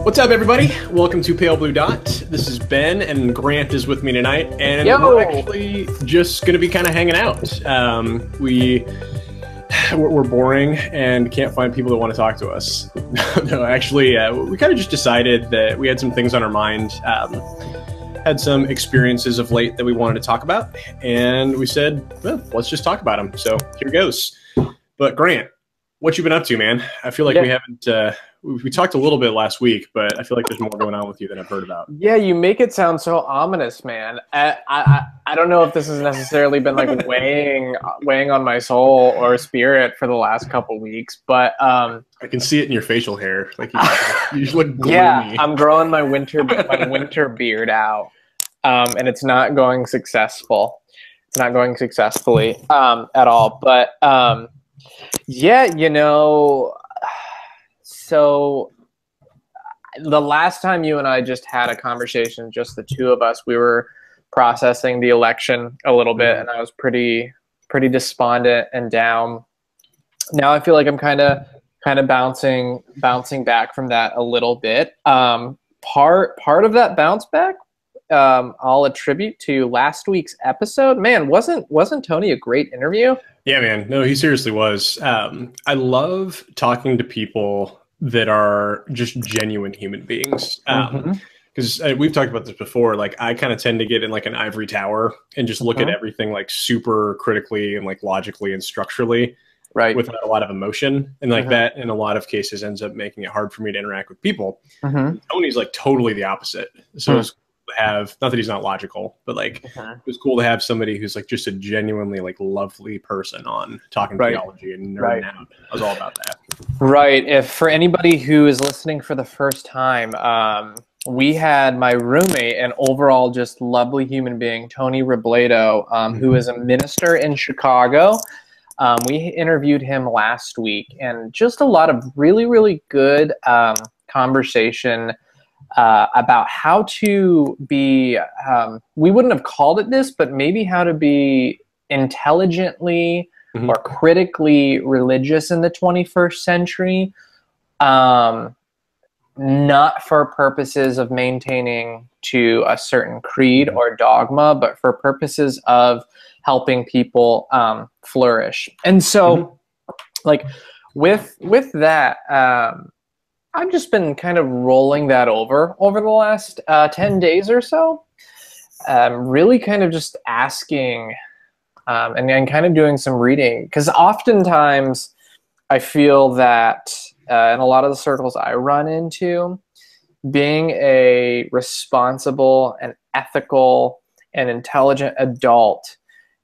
What's up, everybody? Welcome to Pale Blue Dot. This is Ben, and Grant is with me tonight, and we're actually just going to be kind of hanging out. We're boring and can't find people that want to talk to us. No, actually, we kind of just decided that we had some things on our mind, had some experiences of late that we wanted to talk about, and we said, well, let's just talk about them. So here goes. But Grant, what you been up to, man? I feel like we haven't... we talked a little bit last week, but I feel like there's more going on with you than I've heard about. Yeah, you make it sound so ominous, man. I don't know if this has necessarily been like weighing on my soul or spirit for the last couple weeks, but I can see it in your facial hair. Like you just look gloomy. Yeah, I'm growing my winter beard out, and it's not going successful. It's not going successfully at all. But yeah, you know. So the last time you and I just had a conversation, just the two of us, we were processing the election a little bit, and I was pretty despondent and down. Now I feel like I'm kind of bouncing back from that a little bit. Part of that bounce back, I'll attribute to last week's episode. Man, wasn't Tony a great interview? Yeah, man. No, he seriously was. I love talking to people that are just genuine human beings. Because we've talked about this before. Like, I kind of tend to get in like an ivory tower and just look at everything like super critically and like logically and structurally, right, without a lot of emotion. And like that in a lot of cases ends up making it hard for me to interact with people. Tony's like totally the opposite. So it's have, not that he's not logical, but like it was cool to have somebody who's like just a genuinely like lovely person on talking theology and nerding out. I was all about that. Right. If for anybody who is listening for the first time, we had my roommate, an overall just lovely human being, Tony Robledo, who is a minister in Chicago. We interviewed him last week, and just a lot of really good conversation about how to be, we wouldn't have called it this, but maybe how to be intelligently or critically religious in the 21st century, not for purposes of maintaining to a certain creed or dogma, but for purposes of helping people flourish. And so, like, with that, I've just been kind of rolling that over the last 10 days or so. Really kind of just asking and kind of doing some reading. Because oftentimes I feel that in a lot of the circles I run into, being a responsible and ethical and intelligent adult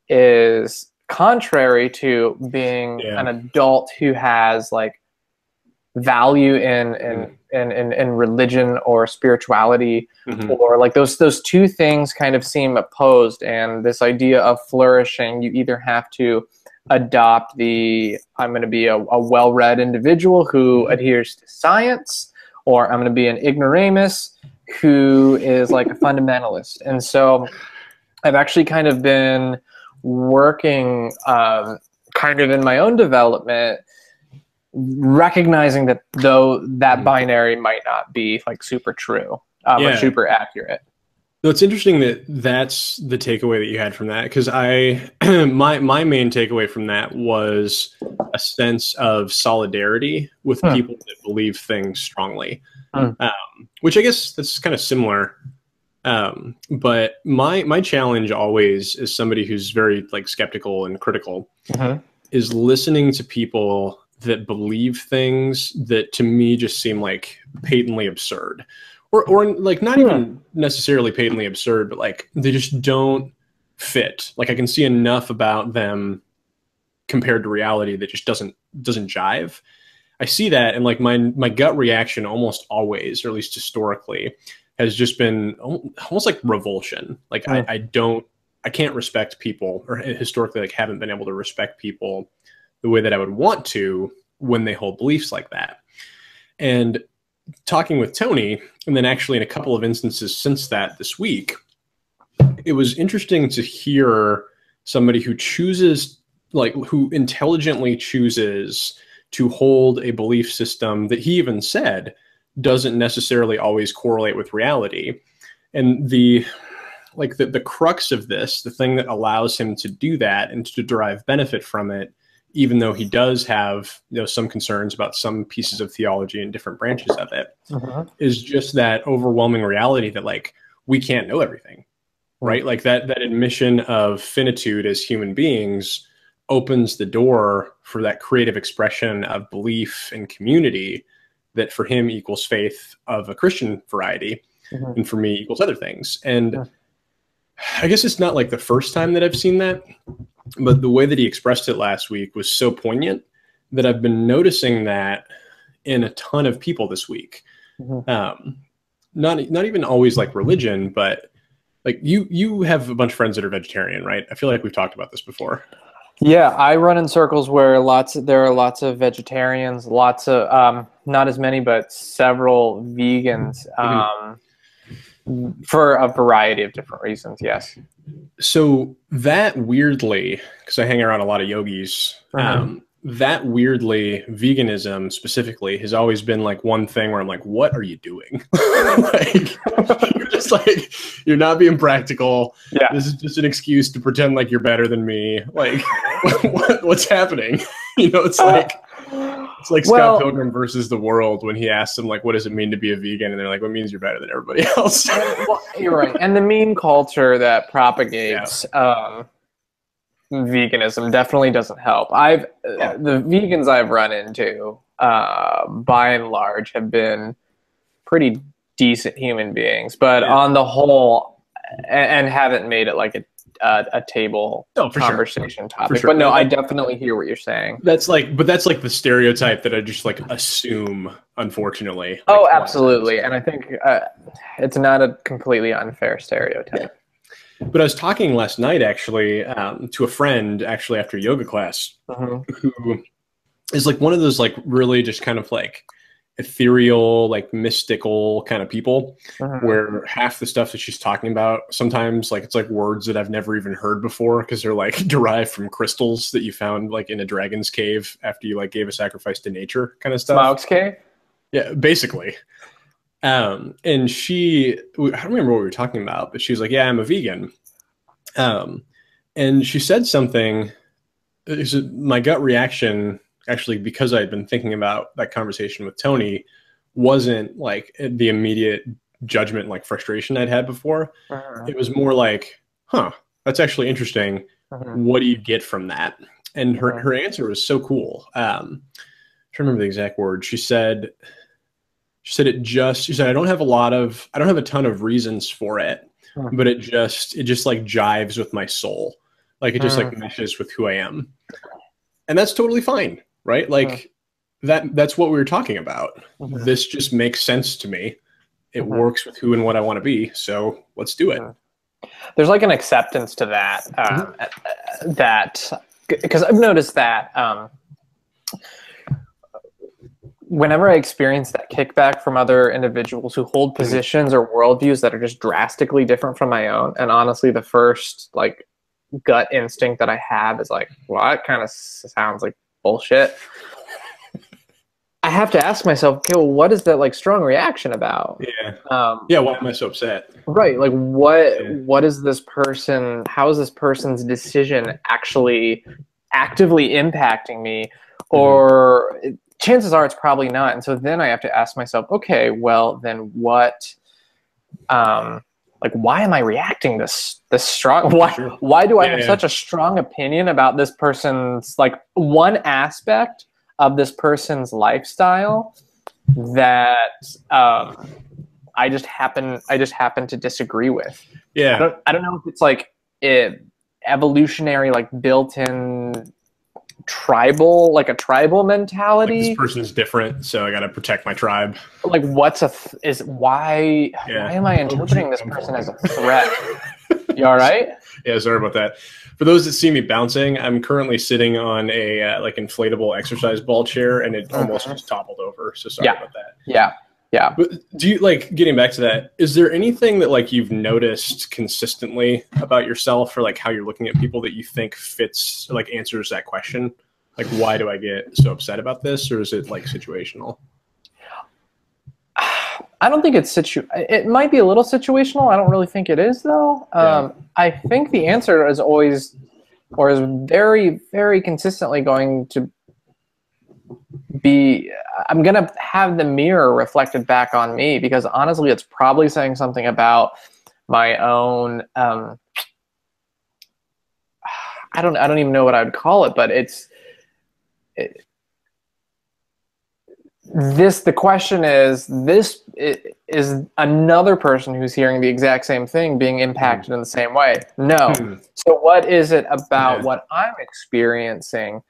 is contrary to being an adult who has like value in religion or spirituality, or like those two things kind of seem opposed. And this idea of flourishing, you either have to adopt the I'm going to be a well-read individual who adheres to science, or I'm going to be an ignoramus who is like a fundamentalist. And so I've actually kind of been working kind of in my own development, recognizing that though that binary might not be like super true or super accurate. No, it's interesting that that's the takeaway that you had from that, because my main takeaway from that was a sense of solidarity with people that believe things strongly, which I guess that's kind of similar. But my challenge always is somebody who's very like skeptical and critical is listening to people that believe things that to me just seem like patently absurd, or like not even necessarily patently absurd, but like they just don't fit. Like I can see enough about them compared to reality that just doesn't jive. I see that, and like my gut reaction almost always, or at least historically, has just been almost like revulsion. Like I can't respect people, or historically like haven't been able to respect people the way that I would want to when they hold beliefs like that. And talking with Tony, and then actually in a couple of instances since that this week, it was interesting to hear somebody who chooses, like who intelligently chooses to hold a belief system that he even said doesn't necessarily always correlate with reality. And the crux of this, the thing that allows him to do that and to derive benefit from it, even though he does have, you know, some concerns about some pieces of theology and different branches of it, is just that overwhelming reality that, like, we can't know everything, right? Like that admission of finitude as human beings opens the door for that creative expression of belief and community that for him equals faith of a Christian variety, and for me equals other things. And I guess it's not like the first time that I've seen that, but the way that he expressed it last week was so poignant that I've been noticing that in a ton of people this week. Not even always like religion, but like you have a bunch of friends that are vegetarian, right? I feel like we've talked about this before. Yeah, I run in circles where there are lots of vegetarians, lots of not as many, but several vegans, for a variety of different reasons. Yes. So that weirdly, because I hang around a lot of yogis, that weirdly, veganism specifically has always been like one thing where I'm like, what are you doing? Like, you're just like, you're not being practical. Yeah. This is just an excuse to pretend like you're better than me. Like, what's happening? You know, it's like Scott Pilgrim versus the world when he asks them, like, what does it mean to be a vegan? And they're like, well, it means you're better than everybody else. Well, you're right. And the meme culture that propagates veganism definitely doesn't help. The vegans I've run into, by and large, have been pretty decent human beings, but on the whole, and haven't made it like a table conversation topic. But no, I definitely hear what you're saying. That's like the stereotype that I just like assume, unfortunately. Oh, absolutely. And I think it's not a completely unfair stereotype. But I was talking last night, actually, to a friend, actually, after yoga class, who is like one of those like really just kind of like ethereal, like mystical kind of people, where half the stuff that she's talking about, sometimes like it's like words that I've never even heard before because they're like derived from crystals that you found like in a dragon's cave after you like gave a sacrifice to nature kind of stuff. Smaug's cave? Yeah, basically. And she, I don't remember what we were talking about, but she was like, yeah, I'm a vegan. And she said something, my gut reaction, actually, because I had been thinking about that conversation with Tony, wasn't like the immediate judgment, like frustration I'd had before. It was more like, huh, that's actually interesting. What do you get from that? And her answer was so cool. I'm trying to remember the exact word. She said, I don't have a ton of reasons for it, but it just like jives with my soul. Like it just like meshes with who I am. And that's totally fine, right? Like that's what we were talking about. This just makes sense to me. It works with who and what I want to be. So let's do it. There's like an acceptance to that, because I've noticed that, whenever I experience that kickback from other individuals who hold positions or worldviews that are just drastically different from my own, and honestly, the first like gut instinct that I have is like, well, that kind of sounds like bullshit. I have to ask myself, okay, well, what is that like strong reaction about? Yeah. Why am I so upset? Right. Like what is this person, how is this person's decision actually actively impacting me? Or chances are it's probably not. And so then I have to ask myself, okay, well then what, like, why am I reacting this strong? Why do I have such a strong opinion about this person's, like, one aspect of this person's lifestyle that I just happen to disagree with? Yeah. I don't know if it's like evolutionary, like built-in tribal mentality. Like this person's different, so I got to protect my tribe. Like, why am I interpreting this person as a threat? You all right? Yeah, sorry about that. For those that see me bouncing, I'm currently sitting on a like inflatable exercise ball chair, and it almost just toppled over. So sorry about that. Yeah. But do you, like, getting back to that, is there anything that like you've noticed consistently about yourself or like how you're looking at people that you think fits, like answers that question? Like, why do I get so upset about this? Or is it like situational? I don't think it's it might be a little situational. I don't really think it is though. I think the answer is always, or is very, very consistently going to be, I'm going to have the mirror reflected back on me, because honestly, it's probably saying something about my own, I don't even know what I would call it, but the question is, this is another person who's hearing the exact same thing being impacted in the same way? No. So what is it about what I'm experiencing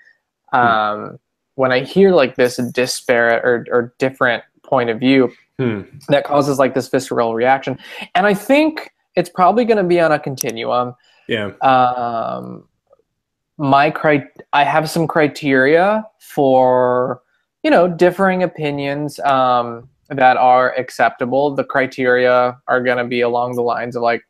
when I hear like this disparate or different point of view that causes like this visceral reaction? And I think it's probably going to be on a continuum. Yeah. I have some criteria for, you know, differing opinions that are acceptable. The criteria are going to be along the lines of like,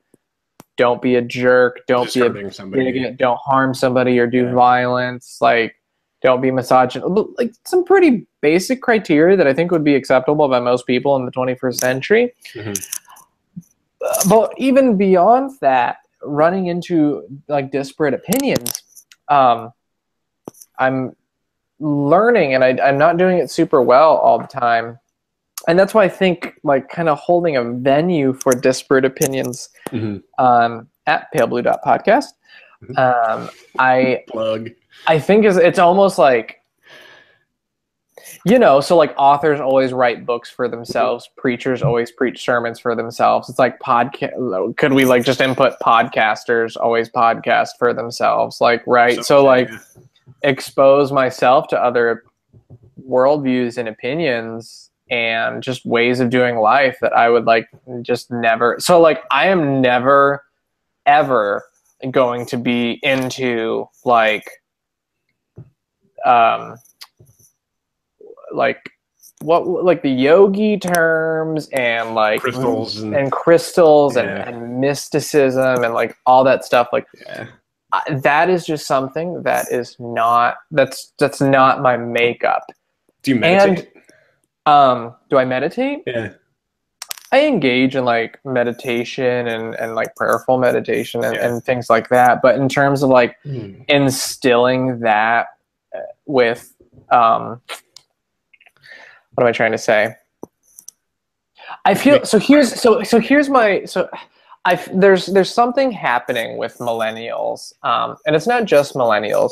don't be a jerk, don't be a bigot, don't harm somebody or do violence, like don't be misogynist. Like some pretty basic criteria that I think would be acceptable by most people in the 21st century. But even beyond that, running into like disparate opinions, I'm learning, and I'm not doing it super well all the time. And that's why I think like kind of holding a venue for disparate opinions at paleblue.podcast, I think it's almost like, you know, so like authors always write books for themselves, preachers always preach sermons for themselves. It's like could we like just input podcasters always podcast for themselves, like, right? So like expose myself to other worldviews and opinions and just ways of doing life that I would like just never. So like I am never ever going to be into like the yogi terms and like crystals and mysticism and like all that stuff. Like that is just something that is not, that's not my makeup. Do you meditate? And do I meditate? Yeah. I engage in like meditation and like prayerful meditation and things like that. But in terms of like instilling that with, what am I trying to say? I feel, there's something happening with millennials, and it's not just millennials,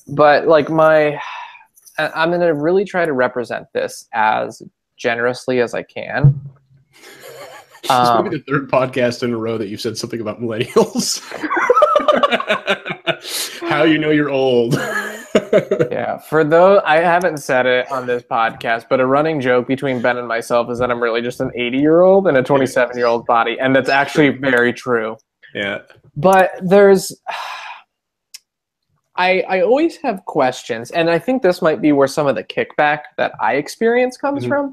but like I'm going to really try to represent this as generously as I can. This might be the third podcast in a row that you've said something about millennials. How you know you're old. Yeah, for those, I haven't said it on this podcast, but a running joke between Ben and myself is that I'm really just an 80-year-old in a 27-year-old body, and that's actually very true. Yeah. But there's, I always have questions, and I think this might be where some of the kickback that I experience comes from.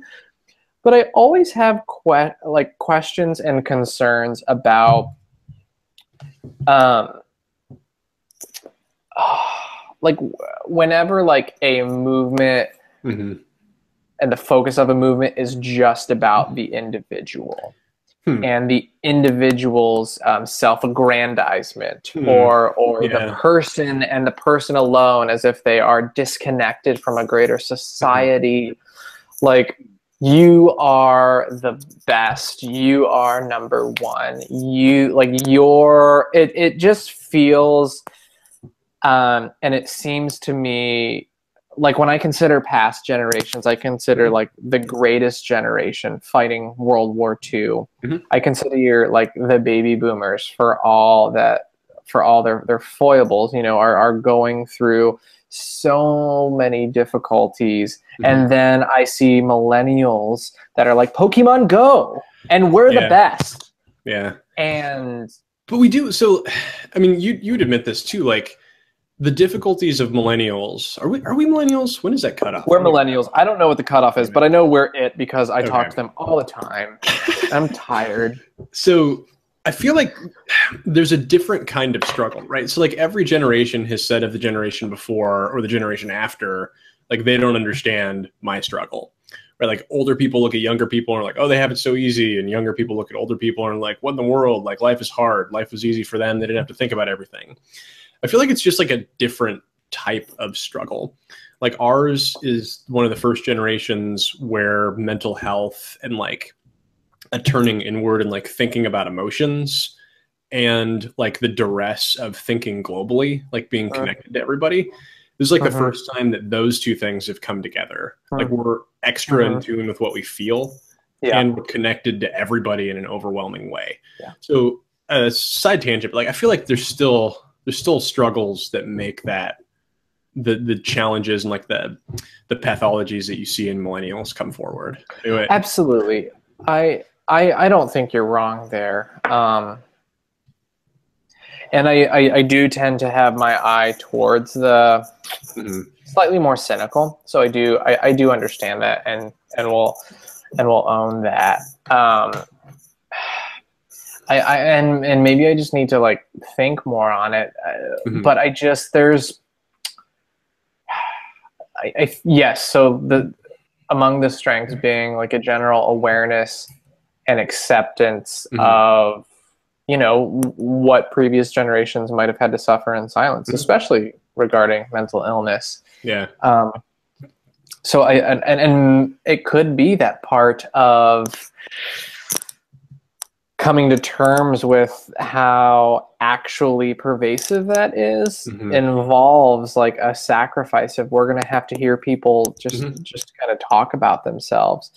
But I always have questions and concerns about, like whenever like a movement and the focus of a movement is just about the individual and the individual's self-aggrandizement or the person and the person alone, as if they are disconnected from a greater society. Like, you are the best, you are number one, it just feels, and it seems to me like when I consider past generations, I consider like the greatest generation fighting World War II. I consider like the baby boomers for all their foibles, you know, are going through so many difficulties. And then I see millennials that are like Pokemon Go and we're the best. Yeah. But we do. So, I mean, you'd admit this too, like the difficulties of millennials. Are we millennials? When is that cutoff? We're millennials. I don't know what the cutoff is, but I know we're it because I talk to them all the time. I'm tired. So I feel like there's a different kind of struggle, right? So like every generation has said of the generation before or the generation after, like they don't understand my struggle, right? Like older people look at younger people and are like, oh, they have it so easy. And younger people look at older people and are like, what in the world? Like life is hard. Life was easy for them. They didn't have to think about everything. I feel like it's just like a different type of struggle. Like ours is one of the first generations where mental health and like a turning inward and like thinking about emotions and like the duress of thinking globally, like being connected to everybody. This is like the first time that those two things have come together. Like we're extra in tune with what we feel and we're connected to everybody in an overwhelming way. Yeah. So side tangent, but like I feel like there's still struggles that make that the challenges and like the pathologies that you see in millennials come forward. Absolutely. I don't think you're wrong there. And I do tend to have my eye towards the slightly more cynical. So I do understand that and will own that. And maybe I just need to like think more on it. But yes. So among the strengths being like a general awareness and acceptance of, you know, what previous generations might have had to suffer in silence, especially regarding mental illness. Yeah. So and it could be that part of coming to terms with how actually pervasive that is involves like a sacrifice of we're going to have to hear people just kind of talk about themselves.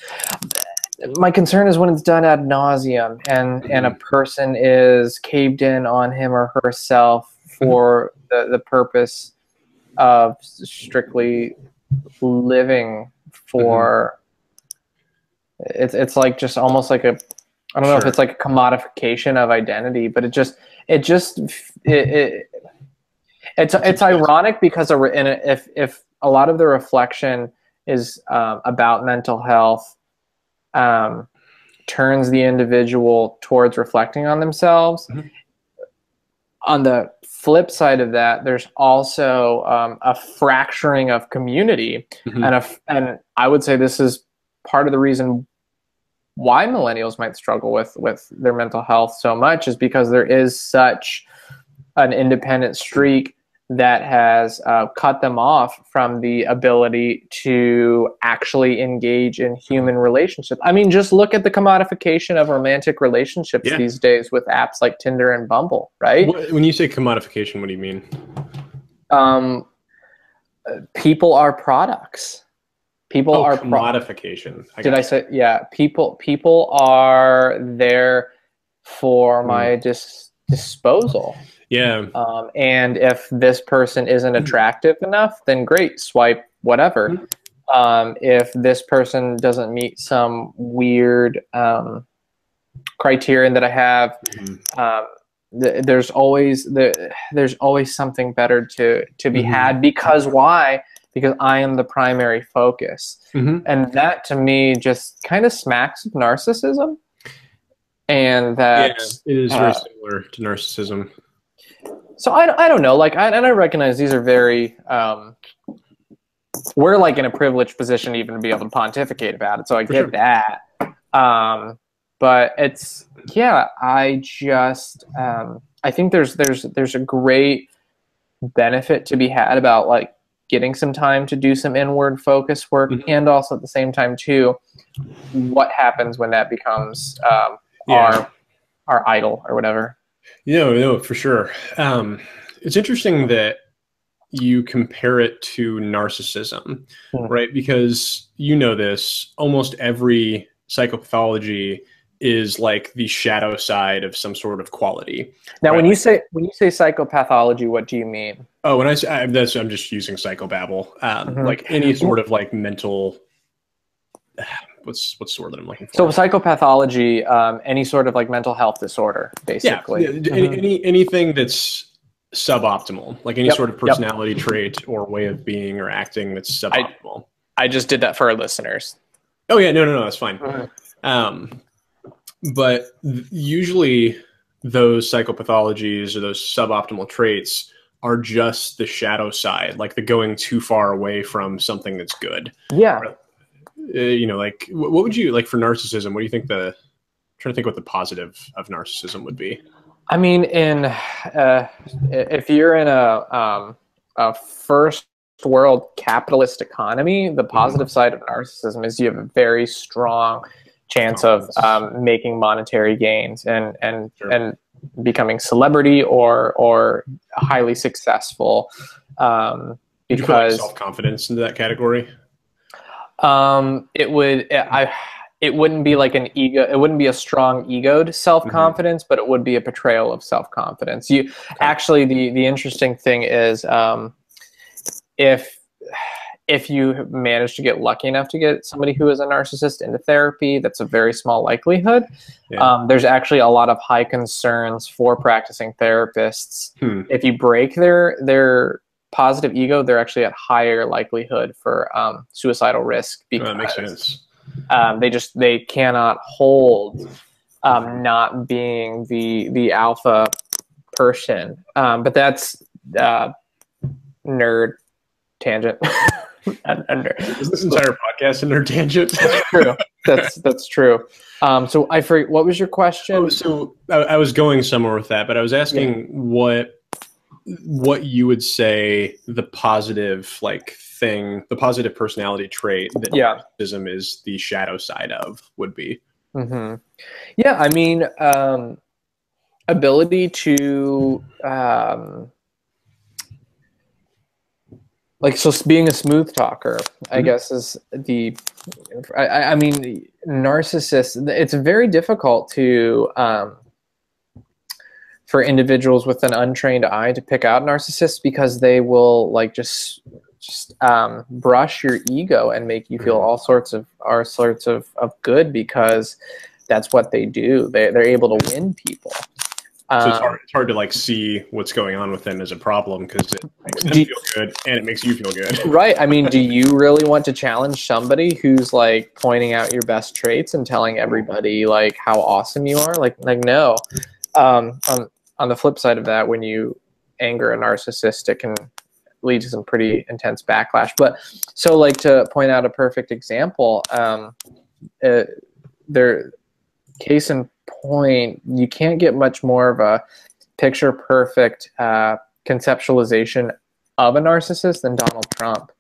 My concern is when it's done ad nauseum and a person is caved in on him or herself for the purpose of strictly living for it's like just almost like a, I don't know if it's like a commodification of identity, but it's ironic because if a lot of the reflection is about mental health, turns the individual towards reflecting on themselves. On the flip side of that, there's also a fracturing of community, and I would say this is part of the reason why millennials might struggle with their mental health so much, is because there is such an independent streak that has cut them off from the ability to actually engage in human relationships. I mean, just look at the commodification of romantic relationships these days with apps like Tinder and Bumble, right? When you say commodification, what do you mean? People are products. People are commodification. Did I say, yeah, people are there for my disposal. Yeah. And if this person isn't attractive enough, then great, swipe whatever. If this person doesn't meet some weird criterion that I have, there's always something better to be had. Because why? Because I am the primary focus. And that to me just kind of smacks of narcissism. And that it is very similar to narcissism. So I don't know, like, and I recognize these are very, we're like in a privileged position even to be able to pontificate about it. So I get that. But it's, I just, I think there's a great benefit to be had about like getting some time to do some inward focus work, and also at the same time too, what happens when that becomes our idol or whatever. No, for sure. It's interesting that you compare it to narcissism, right? Because you know this, almost every psychopathology is like the shadow side of some sort of quality. Now, right? when you say psychopathology, what do you mean? Oh, when I'm just using psychobabble, like any sort of like mental. What's the word that I'm looking for? So psychopathology, any sort of like mental health disorder, basically. Anything that's suboptimal, like any sort of personality trait or way of being or acting that's suboptimal. I just did that for our listeners. Oh yeah, no, that's fine. But usually those psychopathologies or those suboptimal traits are just the shadow side, like the going too far away from something that's good. Yeah. you know, like what would you like for narcissism? What do you think I'm trying to think what the positive of narcissism would be? I mean, if you're in a first world capitalist economy, the positive side of narcissism is you have a very strong chance of making monetary gains and becoming celebrity or highly successful. Would you put like self-confidence into that category? It wouldn't be like an ego. It wouldn't be a strong egoed self-confidence, but it would be a portrayal of self-confidence. Actually, the interesting thing is, if you manage to get lucky enough to get somebody who is a narcissist into therapy, that's a very small likelihood. There's actually a lot of high concerns for practicing therapists. If you break their positive ego, they're actually at higher likelihood for suicidal risk because that makes sense. They cannot hold not being the alpha person. But that's nerd tangent. Is this entire podcast a nerd tangent? That's true. That's true. So I forget, what was your question? Oh, so I was going somewhere with that, but I was asking what you would say the positive the positive personality trait that narcissism is the shadow side of would be. Yeah, I mean, ability to so being a smooth talker, I guess, is I mean, narcissists, it's very difficult to for individuals with an untrained eye to pick out narcissists because they will just brush your ego and make you feel all sorts of good because that's what they do. They're able to win people. So it's hard to see what's going on with them as a problem because it makes them feel good and it makes you feel good. Right. I mean, do you really want to challenge somebody who's pointing out your best traits and telling everybody how awesome you are? No. On the flip side of that, when you anger a narcissist, it can lead to some pretty intense backlash. But so to point out a perfect example, case in point, you can't get much more of a picture perfect conceptualization of a narcissist than Donald Trump.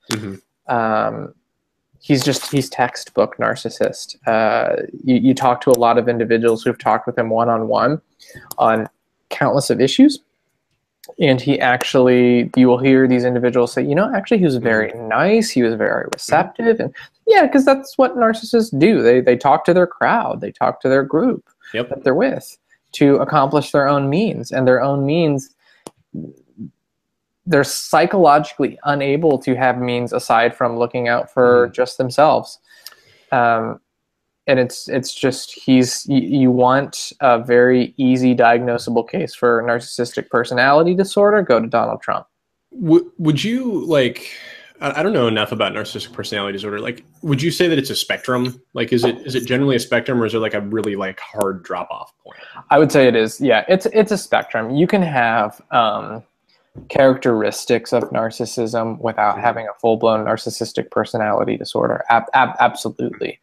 He's textbook narcissist. You talk to a lot of individuals who've talked with him one-on-one on countless of issues, and you will hear these individuals say, actually he was very nice, he was very receptive, and because that's what narcissists do. They talk to their crowd, they talk to their group that they're with to accomplish their own means, and their own means, they're psychologically unable to have means aside from looking out for just themselves. And it's just you want a very easy diagnosable case for narcissistic personality disorder, go to Donald Trump. Would you I don't know enough about narcissistic personality disorder. Would you say that it's a spectrum? Is it generally a spectrum, or is there a really hard drop off point? I would say it is. Yeah, it's a spectrum. You can have characteristics of narcissism without having a full blown narcissistic personality disorder. Absolutely.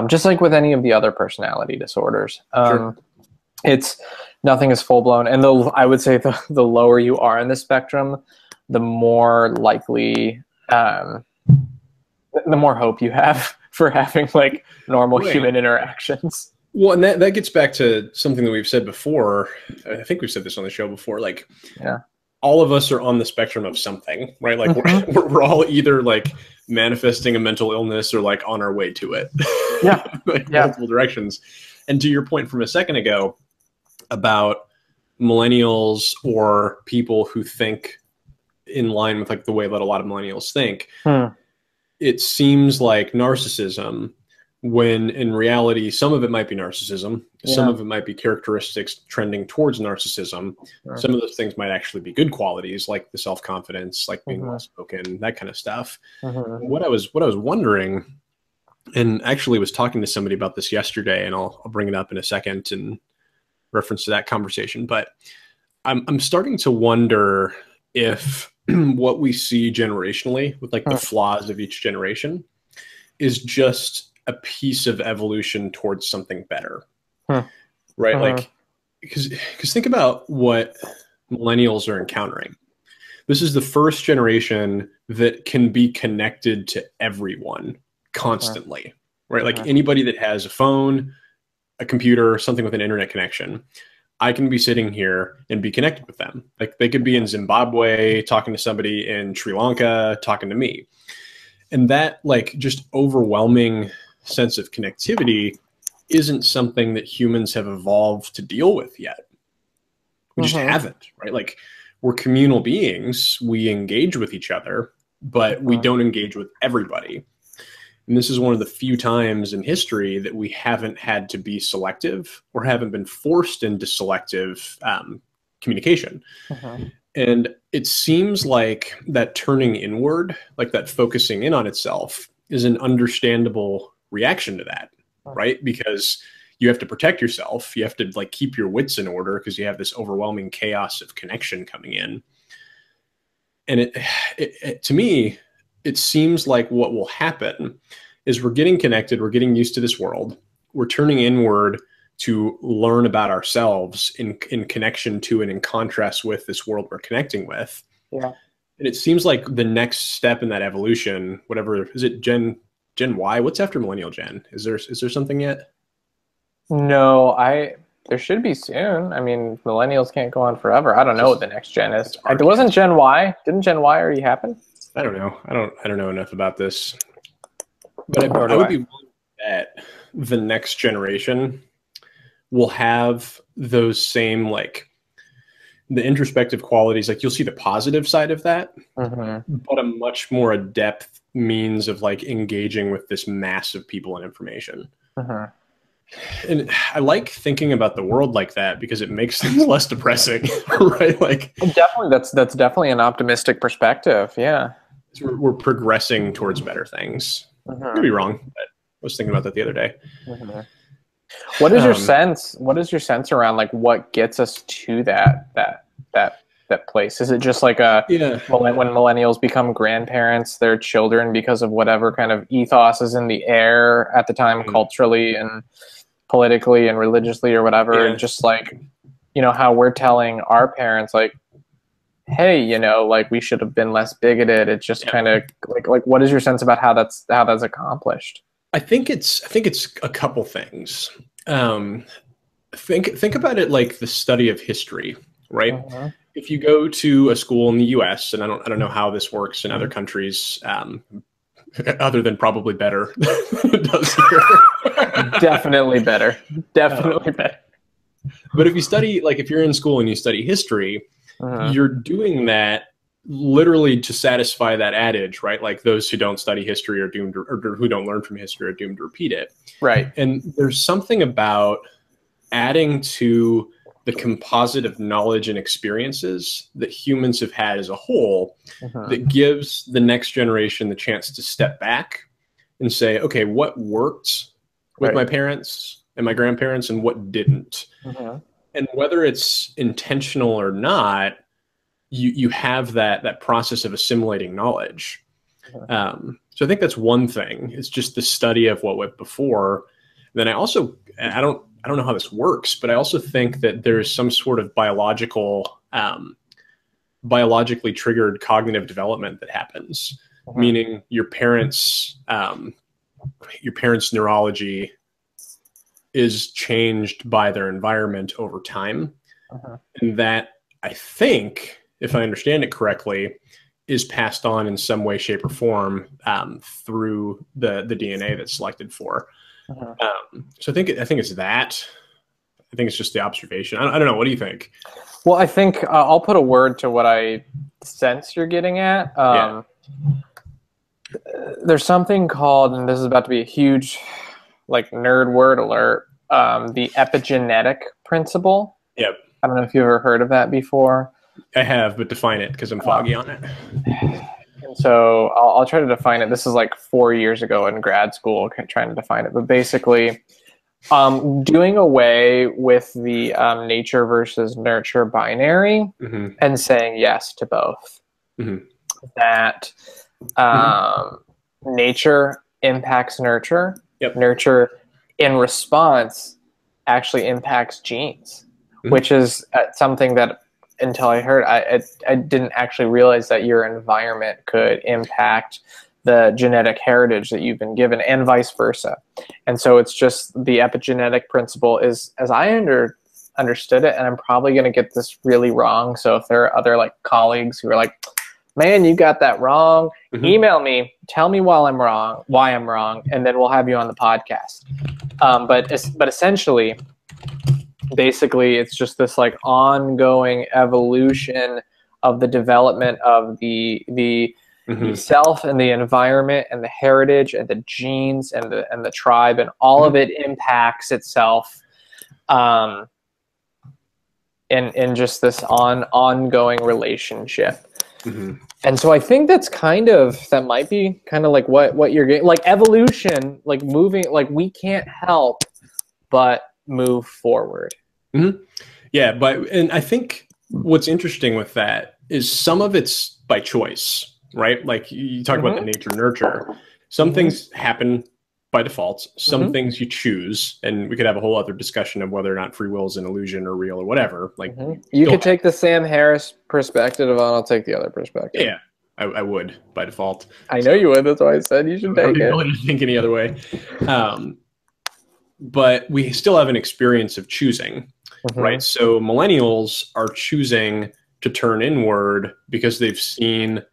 Just like with any of the other personality disorders. It's nothing is full blown. And I would say the lower you are in the spectrum, the more likely, the more hope you have for having normal human interactions. Well, and that gets back to something that we've said before. I think we've said this on the show before. All of us are on the spectrum of something, right? We're all either manifesting a mental illness or on our way to it. Multiple directions. And to your point from a second ago about millennials or people who think in line with the way that a lot of millennials think, it seems like narcissism, when in reality, some of it might be narcissism, some of it might be characteristics trending towards narcissism. Some of those things might actually be good qualities, like the self-confidence, being well-spoken, that kind of stuff. What I was wondering, and actually was talking to somebody about this yesterday, and I'll bring it up in a second in reference to that conversation, but I'm starting to wonder if what we see generationally with the flaws of each generation is just a piece of evolution towards something better, right? Like, because think about what millennials are encountering. This is the first generation that can be connected to everyone constantly, right? Like anybody that has a phone, a computer, something with an internet connection, I can be sitting here and be connected with them. Like they could be in Zimbabwe talking to somebody in Sri Lanka talking to me. And that like just overwhelming sense of connectivity isn't something that humans have evolved to deal with yet. We just haven't, right? Like we're communal beings. We engage with each other, but we don't engage with everybody. And this is one of the few times in history that we haven't had to be selective or haven't been forced into selective communication. And it seems like that turning inward, like that focusing in on itself, is an understandable reaction to that, right? Because you have to protect yourself. You have to like keep your wits in order because you have this overwhelming chaos of connection coming in. And it to me, it seems like what will happen is we're getting connected, we're getting used to this world, we're turning inward to learn about ourselves in connection to and in contrast with this world we're connecting with. Yeah. And it seems like the next step in that evolution, whatever, is it Gen Y? What's after millennial Gen? Is there something yet? No, there should be soon. I mean, millennials can't go on forever. I don't know what the next gen is. It wasn't Gen Y. Didn't Gen Y already happen? I don't know. I don't know enough about this. But I would be willing to bet the next generation will have those same, like, the introspective qualities. Like, you'll see the positive side of that, but a much more adept means of, like, engaging with this mass of people and information. And I like thinking about the world like that because it makes things less depressing, right? Like, definitely, that's definitely an optimistic perspective. Yeah, we're progressing towards better things. I could be wrong, but I was thinking about that the other day. What is your sense? What is your sense around like what gets us to that place? Is it just like when millennials become grandparents, their children, because of whatever kind of ethos is in the air at the time, culturally and politically and religiously or whatever, and just like, you know, how we're telling our parents like, hey, you know, like we should have been less bigoted. It's just kind of like what is your sense about how that's accomplished? I think it's a couple things. Think about it like the study of history, right? If you go to a school in the US, and I don't know how this works in other countries, other than probably better it does here. Definitely better. Definitely better. But if you study, like if you're in school and you study history, you're doing that literally to satisfy that adage, right? Like those who don't study history are doomed, or who don't learn from history are doomed to repeat it. Right. And there's something about adding to the composite of knowledge and experiences that humans have had as a whole that gives the next generation the chance to step back and say, okay, what worked with my parents and my grandparents and what didn't? And whether it's intentional or not, you have that process of assimilating knowledge. So I think that's one thing. It's just the study of what went before. Then I also, I don't know how this works, but I also think that there's some sort of biologically triggered cognitive development that happens, meaning your parents' neurology is changed by their environment over time. And that, I think, if I understand it correctly, is passed on in some way, shape, or form through the DNA that's selected for. So I think it's that. I think it's just the observation. I don't know. What do you think? Well, I think I'll put a word to what I sense you're getting at. There's something called, and this is about to be a huge, like, nerd word alert, the epigenetic principle. Yep. I don't know if you've ever heard of that before. I have, but define it because I'm foggy on it. And so I'll try to define it. This is like 4 years ago in grad school, trying to define it. But basically, doing away with the nature versus nurture binary and saying yes to both. That nature impacts nurture. Yep. Nurture in response actually impacts genes, which is something that until I heard, I didn't actually realize that your environment could impact the genetic heritage that you've been given, and vice versa. And so it's just the epigenetic principle is, as I understood it, and I'm probably going to get this really wrong. So if there are other like colleagues who are like, man, you got that wrong, email me, tell me why I'm wrong, and then we'll have you on the podcast. But essentially, basically, it's just this like ongoing evolution of the development of the self and the environment and the heritage and the genes and the tribe, and all of it impacts itself in just this ongoing relationship. And so I think that might be kind of like what you're getting, like evolution, like moving, like we can't help but move forward. Yeah, and I think what's interesting with that is some of it's by choice, right? Like you talk about the nature nurture. Some things happen by default. Some things you choose, and we could have a whole other discussion of whether or not free will is an illusion or real or whatever. Like you could take the Sam Harris perspective, and I'll take the other perspective. Yeah, I would by default. I know you would. That's why I said you should take it. I don't really think any other way. But we still have an experience of choosing, right? So millennials are choosing to turn inward because they've seen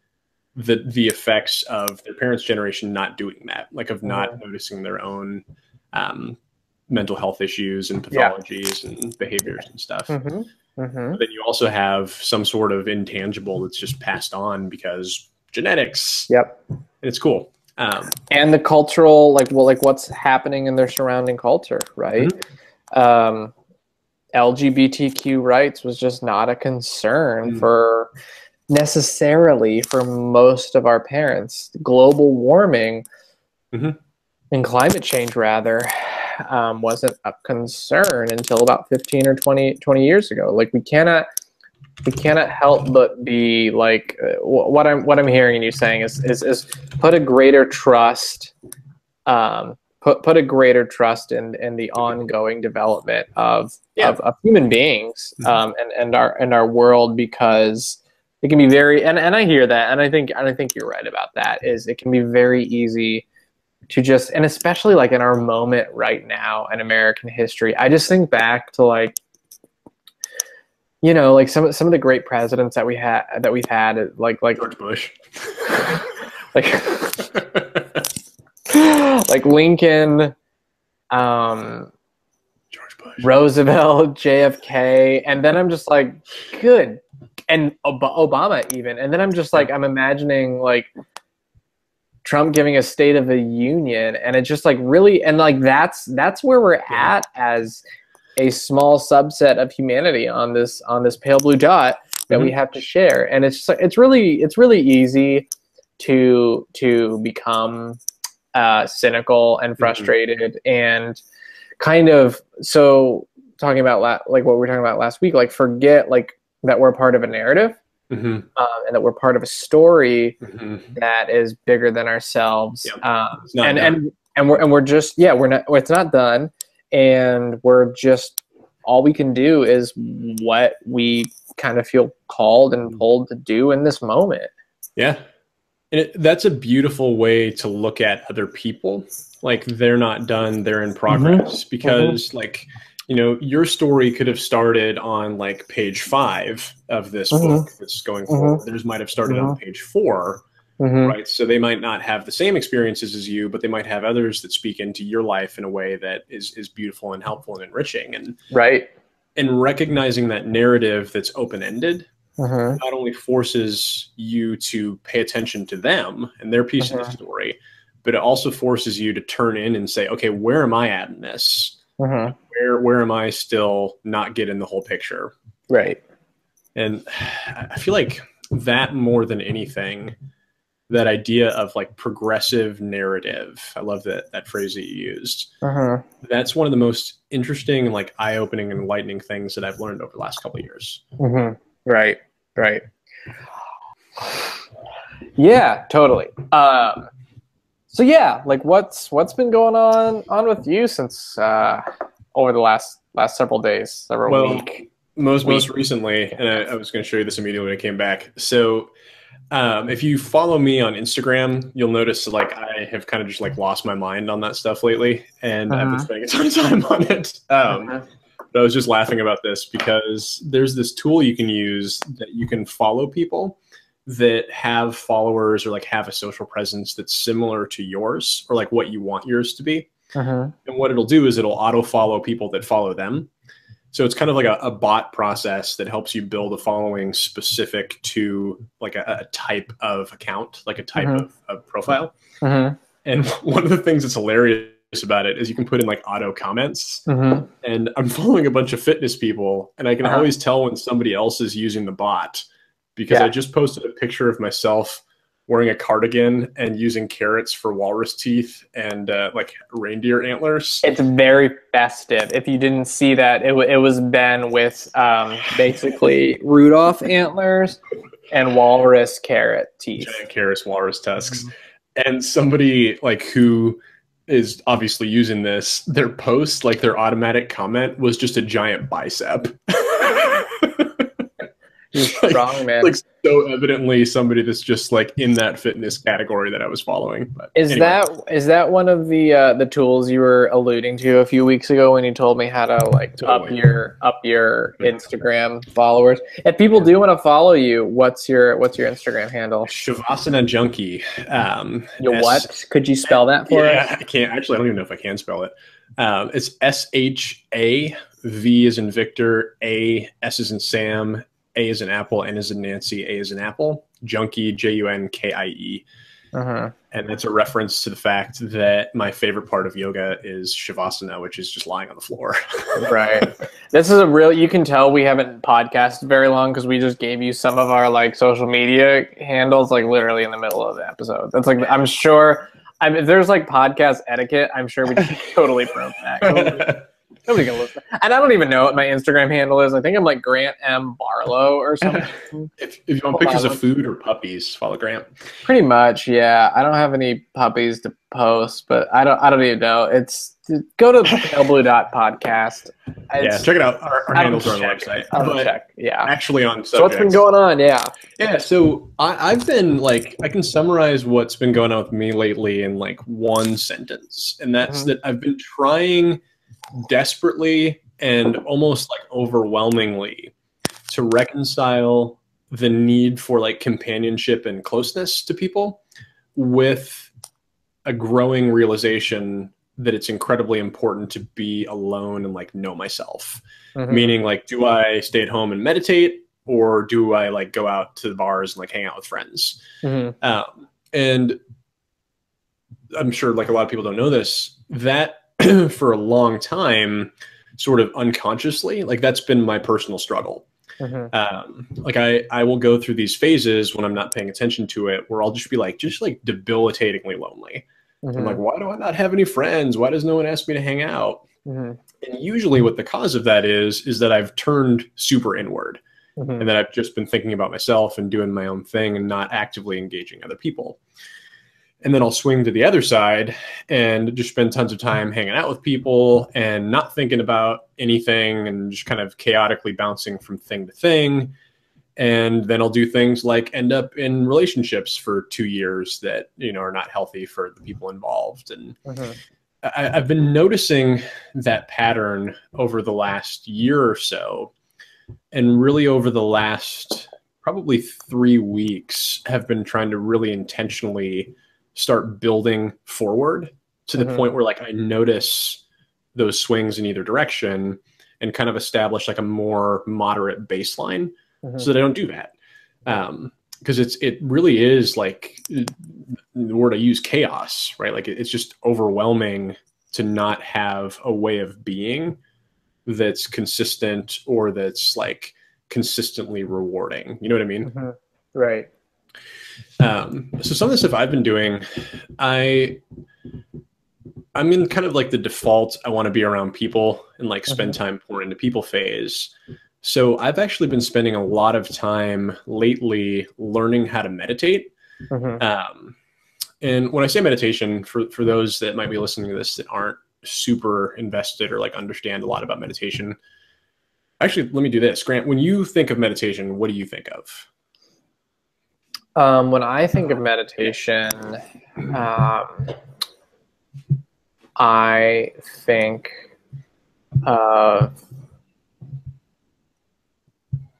the effects of their parents' generation not doing that, like of not noticing their own mental health issues and pathologies and behaviors and stuff. But then you also have some sort of intangible that's just passed on because genetics. Yep. And it's cool. And the cultural, like what's happening in their surrounding culture, right? LGBTQ rights was just not a concern for necessarily for most of our parents. Global warming and climate change rather wasn't a concern until about 15 or 20 years ago. Like we cannot help but be like what I'm hearing you saying is put a greater trust put a greater trust in the ongoing development of human beings and our world, because it can be very and I hear that, and I think you're right about that, is it can be very easy to just, and especially like in our moment right now in American history, I just think back to like, you know, like some of the great presidents that we've had, like George Bush, like like Lincoln, George Bush, Roosevelt, JFK, and then I'm just like, good, and Obama even, and then I'm just like, I'm imagining like Trump giving a State of the Union, and it just like really, and like that's where we're at as a small subset of humanity on this pale blue dot that we have to share. And it's just, it's really easy to become cynical and frustrated and kind of, so talking about like what we were talking about last week, like forget like that we're part of a narrative and that we're part of a story that is bigger than ourselves. And we're just, it's not done. And we're just, all we can do is what we kind of feel called and pulled to do in this moment. Yeah. And that's a beautiful way to look at other people. Like they're not done, they're in progress, because like, you know, your story could have started on like page 5 of this book that's going forward. Theirs might have started on page 4. Right. So they might not have the same experiences as you, but they might have others that speak into your life in a way that is beautiful and helpful and enriching. And and recognizing that narrative that's open-ended not only forces you to pay attention to them and their piece of the story, but it also forces you to turn in and say, okay, where am I at in this? Where am I still not getting the whole picture? Right. And I feel like that more than anything, that idea of like progressive narrative. I love that phrase that you used. That's one of the most interesting and like eye-opening and enlightening things that I've learned over the last couple of years. Right. Yeah, totally. So yeah, like what's been going on with you since over the last several days, several weeks? Most recently, and I was going to show you this immediately when I came back. So if you follow me on Instagram, you'll notice like I have kind of just like lost my mind on that stuff lately, and I've been spending a ton of time on it. But I was just laughing about this because there's this tool you can use that you can follow people that have followers or like have a social presence that's similar to yours or like what you want yours to be. And what it'll do is it'll auto follow people that follow them. So it's kind of like a bot process that helps you build a following specific to like a type of account, like a type of profile. And one of the things that's hilarious about it is you can put in like auto comments. And I'm following a bunch of fitness people, and I can always tell when somebody else is using the bot because I just posted a picture of myself wearing a cardigan and using carrots for walrus teeth and like reindeer antlers. It's very festive. If you didn't see that, it was Ben with basically Rudolph antlers and walrus carrot teeth. Giant carrots, walrus tusks. And somebody like who is obviously using this, their post, like their automatic comment was just a giant bicep. You're strong, man. Like so evidently somebody that's just like in that fitness category that I was following. But is that one of the tools you were alluding to a few weeks ago when you told me how to like up your Instagram followers? If people do want to follow you, what's your Instagram handle? Shavasana Junkie. What? Could you spell that for us? I can't. Actually, I don't even know if I can spell it. It's SHA, V as in Victor, A, S as in Sam, A as in Apple, N as in Nancy, A as in Apple, Junkie, Junkie. And that's a reference to the fact that my favorite part of yoga is Shavasana, which is just lying on the floor. Right. This is you can tell we haven't podcasted very long because we just gave you some of our like social media handles like literally in the middle of the episode. That's like, I'm sure, if there's like podcast etiquette, I'm sure we totally broke that. Nobody can listen. And I don't even know what my Instagram handle is. I think I'm like Grant M. Barlow or something. If you want pictures of food or puppies, follow Grant. Pretty much, yeah. I don't have any puppies to post, but I don't even know. Go to paleblue.podcast. Yeah, check it out. Our handles are on the website. Check. Yeah. Actually on subjects. So what's been going on? Yeah. Yeah, so I've been like, I can summarize what's been going on with me lately in like one sentence. And that's that I've been trying desperately and almost like overwhelmingly to reconcile the need for like companionship and closeness to people with a growing realization that it's incredibly important to be alone and like know myself. Meaning like, do I stay at home and meditate, or do I like go out to the bars and like hang out with friends? And I'm sure like a lot of people don't know this, that for a long time, sort of unconsciously, like that's been my personal struggle. Like I will go through these phases when I'm not paying attention to it, where I'll just be like debilitatingly lonely. I'm like, why do I not have any friends? Why does no one ask me to hang out? And usually what the cause of that is that I've turned super inward and that I've just been thinking about myself and doing my own thing and not actively engaging other people. And then I'll swing to the other side and just spend tons of time hanging out with people and not thinking about anything and just kind of chaotically bouncing from thing to thing. And then I'll do things like end up in relationships for 2 years that, you know, are not healthy for the people involved. And I've been noticing that pattern over the last year or so, and really over the last probably 3 weeks have been trying to really intentionally start building forward to the point where like I notice those swings in either direction and kind of establish like a more moderate baseline so that I don't do that. Because it really is like the word I use, chaos, right? Like it's just overwhelming to not have a way of being that's consistent or that's like consistently rewarding. You know what I mean? Right. So some of the stuff I've been doing, I'm in kind of like the default, I want to be around people and like spend time pouring into people phase. So I've actually been spending a lot of time lately learning how to meditate. And when I say meditation, for those that might be listening to this that aren't super invested or like understand a lot about meditation, actually, let me do this. Grant, when you think of meditation, what do you think of? When I think of meditation, I think of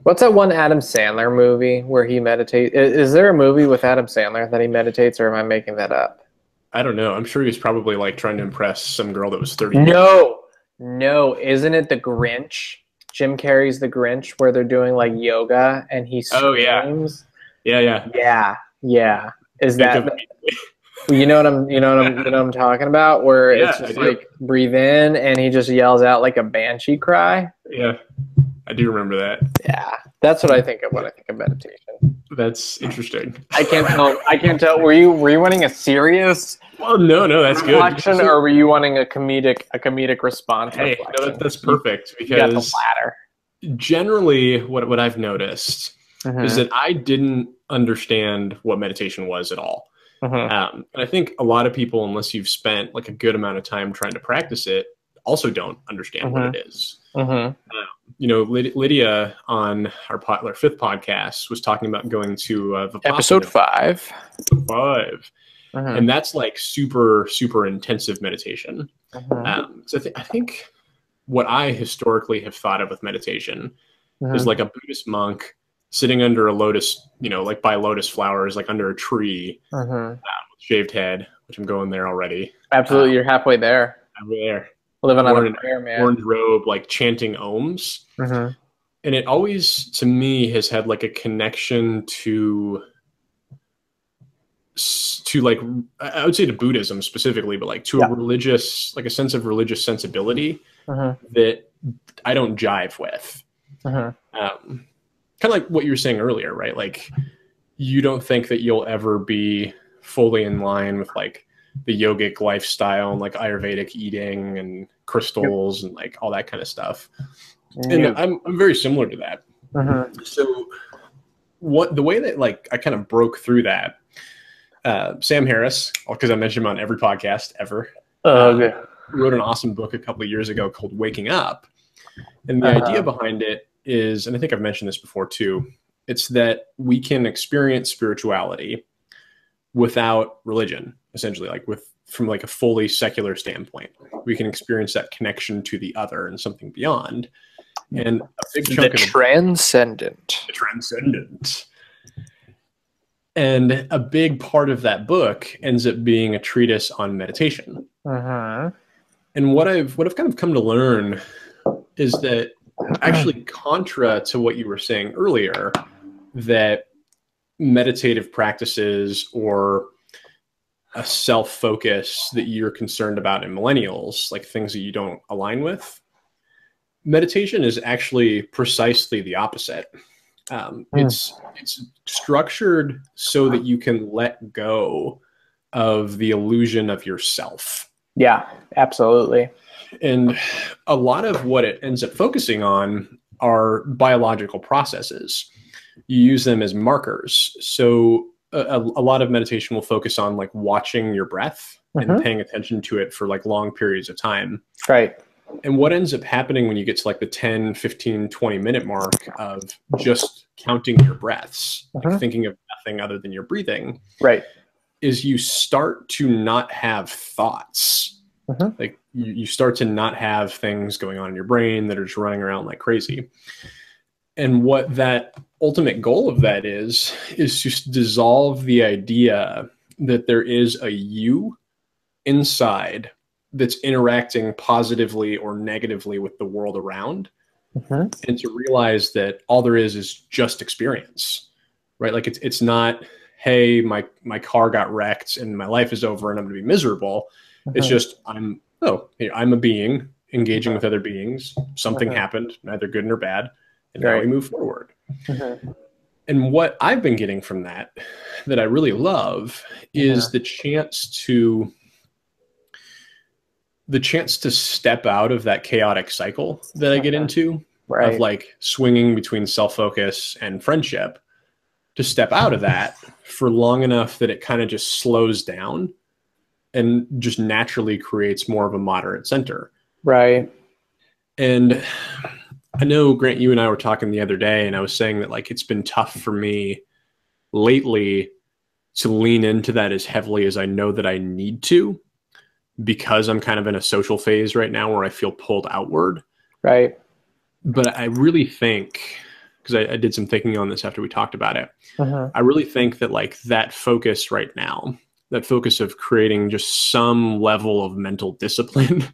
what's that one Adam Sandler movie where he meditates? Is there a movie with Adam Sandler that he meditates, or am I making that up? I don't know. I'm sure he was probably like trying to impress some girl that was 30. No, isn't it The Grinch? Jim Carrey's The Grinch, where they're doing like yoga and he screams. Yeah. Is that you know what I'm talking about? Where it's just like breathe in and he just yells out like a banshee cry. Yeah, I do remember that. Yeah, that's what I think of when I think of meditation. That's interesting. I can't tell. Were you wanting a serious? Well, no, that's reflection, good. Or were you wanting a comedic response? Hey, no, that's perfect, because you got the latter. Generally, what I've noticed is that I didn't understand what meditation was at all. And I think a lot of people, unless you've spent like a good amount of time trying to practice it, also don't understand what it is. You know, Lydia on our 5th podcast was talking about going to episode 5. And that's like super intensive meditation. So I think what I historically have thought of with meditation is like a Buddhist monk sitting under a lotus, like by lotus flowers, like under a tree, with shaved head, which I'm going there already. Absolutely, you're halfway there. I'm there. Living on a prayer, man. Orange robe, like chanting ohms. And it always, to me, has had like a connection to like, I would say to Buddhism specifically, but like to a religious, like a sense of religious sensibility that I don't jive with. Kind of like what you were saying earlier, right? Like, you don't think that you'll ever be fully in line with like the yogic lifestyle and like Ayurvedic eating and crystals and like all that kind of stuff. And I'm very similar to that. So the way that like I kind of broke through that, Sam Harris, because I mentioned him on every podcast ever, wrote an awesome book a couple of years ago called Waking Up. And the idea behind it is, and I think I've mentioned this before too, it's that we can experience spirituality without religion, essentially, like from like a fully secular standpoint. We can experience that connection to the other and something beyond. And a big chunk of transcendent. The transcendent. And a big part of that book ends up being a treatise on meditation. And what I've kind of come to learn is that actually, contra to what you were saying earlier, that meditative practices or a self-focus that you're concerned about in millennials, like things that you don't align with, meditation is actually precisely the opposite. It's structured so that you can let go of the illusion of yourself. Yeah, absolutely. And a lot of what it ends up focusing on are biological processes. You use them as markers. So a lot of meditation will focus on like watching your breath and paying attention to it for like long periods of time. Right. And what ends up happening when you get to like the 10, 15, 20-minute mark of just counting your breaths, like thinking of nothing other than your breathing, right, is you start to not have thoughts. Like you start to not have things going on in your brain that are just running around like crazy. And what that ultimate goal of that is just dissolve the idea that there is a you inside that's interacting positively or negatively with the world around, and to realize that all there is just experience, right? Like it's not, hey, my car got wrecked and my life is over and I'm going to be miserable. It's just, I'm a being engaging with other beings. Something happened, neither good nor bad. And now we move forward. And what I've been getting from that I really love is the chance to step out of that chaotic cycle that I get into of like swinging between self-focus and friendship, to step out of that for long enough that it kind of just slows down and just naturally creates more of a moderate center. Right. And I know, Grant, you and I were talking the other day, and I was saying that like it's been tough for me lately to lean into that as heavily as I know that I need to, because I'm kind of in a social phase right now where I feel pulled outward. Right. But I really think, because I did some thinking on this after we talked about it, Uh-huh. I really think that like that focus right now, that focus of creating just some level of mental discipline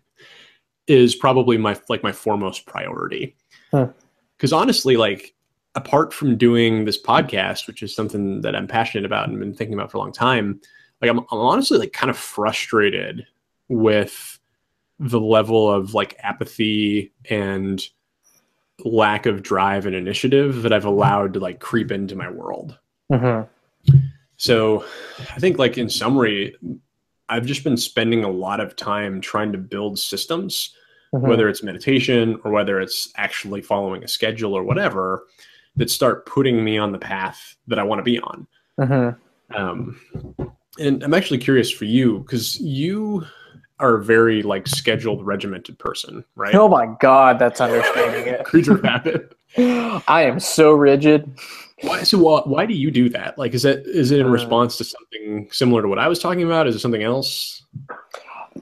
is probably my foremost priority. Huh. Because honestly, like apart from doing this podcast, which is something that I'm passionate about and been thinking about for a long time, like I'm honestly like kind of frustrated with the level of like apathy and lack of drive and initiative that I've allowed to like creep into my world. Uh-huh. So I think like in summary, I've just been spending a lot of time trying to build systems, Uh-huh. whether it's meditation or whether it's actually following a schedule or whatever, that start putting me on the path that I want to be on. Uh-huh. And I'm actually curious for you, because you are a very like scheduled, regimented person, right? Oh my God, that's understating it. Creature of habit. I am so rigid. Why do you do that? Like, is it in response to something similar to what I was talking about? Is it something else?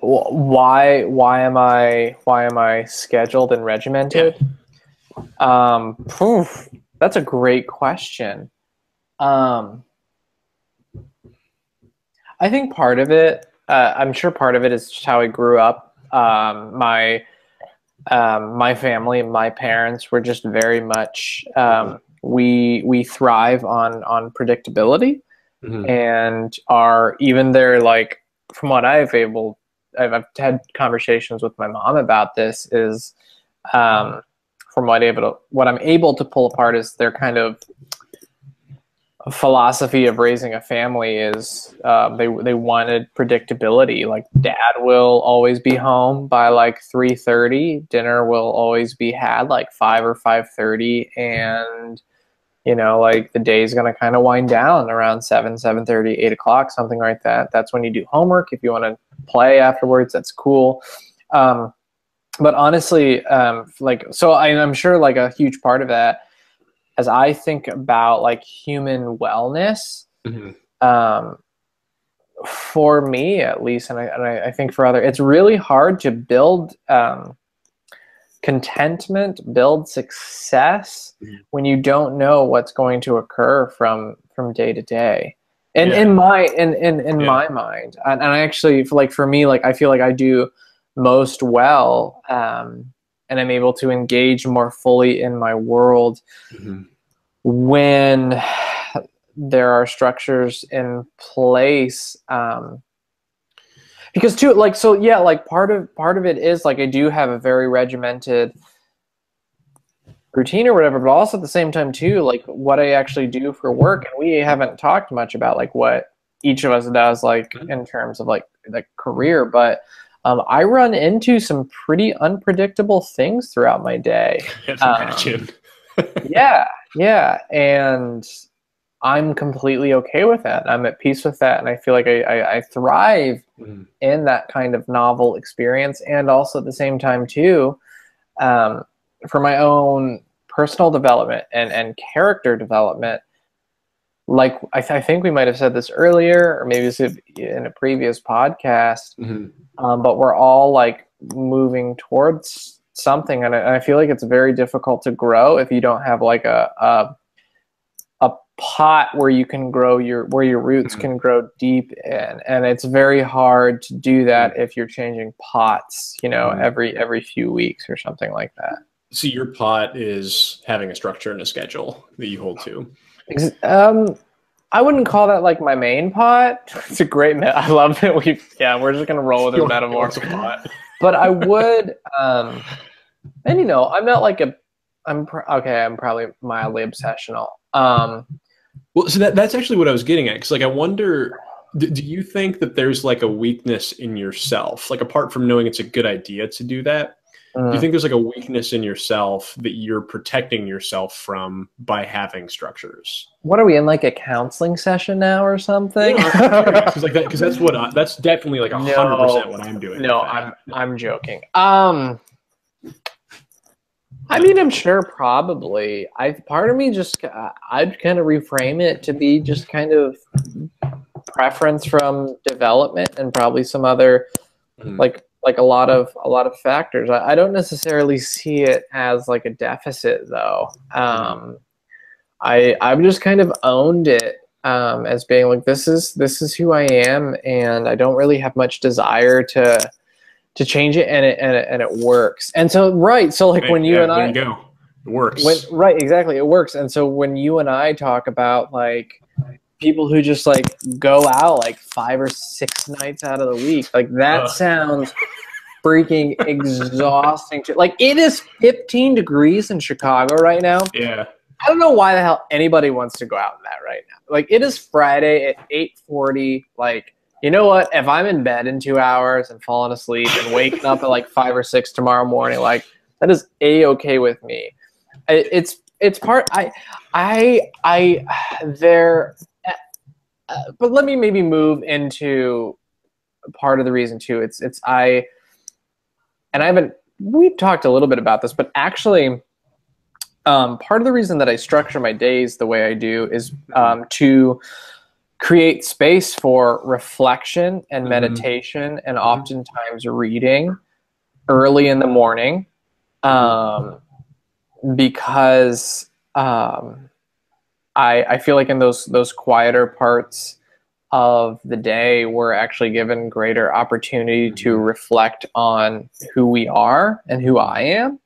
Why am I scheduled and regimented? Yeah. That's a great question. I think part of it, I'm sure part of it is just how I grew up. My family, my parents were just very much, we thrive on predictability, and even they're like, from what I've had conversations with my mom about this is, from what I'm able to pull apart is their kind of philosophy of raising a family is they wanted predictability. Like dad will always be home by like 3:30. Dinner will always be had like 5 or 5:30, and like the day's gonna kind of wind down around 7:30, 8 o'clock, something like that. That's when you do homework. If you want to play afterwards, that's cool. But honestly, I'm sure like a huge part of that, as I think about like human wellness, for me at least, and I think for others, it's really hard to build contentment, build success when you don't know what's going to occur from day to day. And in my mind, and I actually like for me, like I feel like I do most well, and I'm able to engage more fully in my world when there are structures in place. Because too, like, so yeah, like part of it is like I do have a very regimented routine or whatever, but also at the same time too, like what I actually do for work, and we haven't talked much about like what each of us does, like in terms of like career, but I run into some pretty unpredictable things throughout my day. I can imagine. Yeah, and I'm completely okay with that. I'm at peace with that, and I feel like I thrive in that kind of novel experience, and also at the same time too, for my own personal development and character development. Like I think we might have said this earlier, or maybe it's in a previous podcast, but we're all like moving towards something, and I feel like it's very difficult to grow if you don't have like a pot where you can grow where your roots can grow deep in, and it's very hard to do that if you're changing pots, every few weeks or something like that. So your pot is having a structure and a schedule that you hold to. I wouldn't call that like my main pot. It's a great I love that we're just gonna roll with a metaphor. But I would, and I'm not like I'm probably mildly obsessional. Well, so that's actually what I was getting at. Because like I wonder, do you think that there's like a weakness in yourself, like apart from knowing it's a good idea to do that? Do you think there's like a weakness in yourself that you're protecting yourself from by having structures? What are we in, like a counseling session now or something? Because like that, because that's definitely like 100% what I'm doing. No, I'm joking. I mean, I'm sure probably. Part of me just, I'd kind of reframe it to be just kind of preference from development and probably some other like a lot of factors. I don't necessarily see it as like a deficit though. I've just kind of owned it as being like, this is who I am, and I don't really have much desire to change it, and it works. And so so like when you and I there you go, it works. Right, exactly, it works. And so when you and I talk about like people who just like go out like 5 or 6 nights out of the week, like that sounds freaking exhausting. Like, it is 15 degrees in Chicago right now. Yeah. I don't know why the hell anybody wants to go out in that right now. Like, it is Friday at 8:40. Like, you know what? If I'm in bed in 2 hours and falling asleep and waking up at like 5 or 6 tomorrow morning, like, that is A-okay with me. It's part, but let me maybe move into part of the reason too. We've talked a little bit about this, but actually, part of the reason that I structure my days the way I do is to create space for reflection and meditation, and oftentimes reading early in the morning, because I feel like in those quieter parts of the day, we're actually given greater opportunity to reflect on who we are and who I am.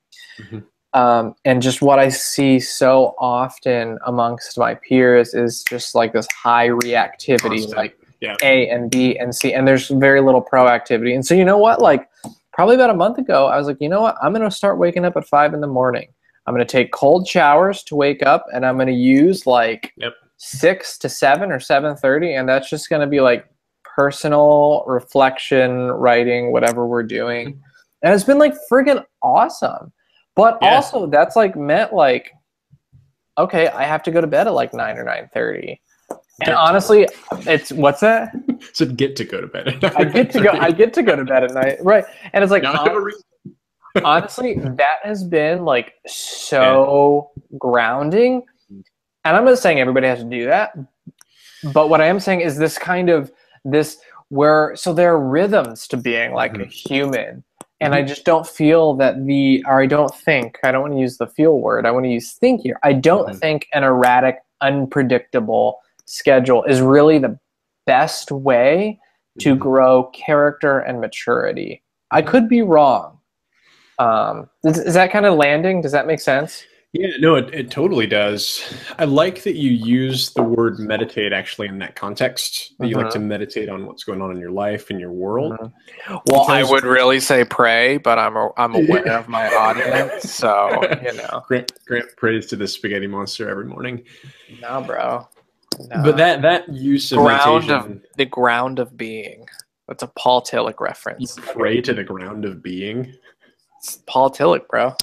And just what I see so often amongst my peers is just like this high reactivity, like A and B and C, and there's very little proactivity. And so, you know what, like probably about a month ago, I was like, you know what, I'm going to start waking up at 5 in the morning. I'm going to take cold showers to wake up, and I'm going to use like 6 to 7 or 7:30, and that's just going to be like personal reflection, writing, whatever we're doing. And it's been like friggin' awesome. But also that's like meant like, okay, I have to go to bed at like 9 or 9:30. And honestly, it's, what's that? So get to go to bed. I get to go to bed at night. Right. And it's like, honestly, that has been like so grounding. And I'm not saying everybody has to do that, but what I am saying is this kind of so there are rhythms to being like a human. And I just don't feel that I don't want to use the feel word, I want to use think here. I don't think an erratic, unpredictable schedule is really the best way to grow character and maturity. I could be wrong. Is that kind of landing? Does that make sense? Yeah, no, it totally does. I like that you use the word meditate actually in that context. That you like to meditate on what's going on in your life and your world. Well, I would really say pray, but I'm aware of my audience, so you know. Grant prays to the spaghetti monster every morning. No, bro. No. But that use of meditation, the ground of being. That's a Paul Tillich reference. You pray to the ground of being. It's Paul Tillich, bro.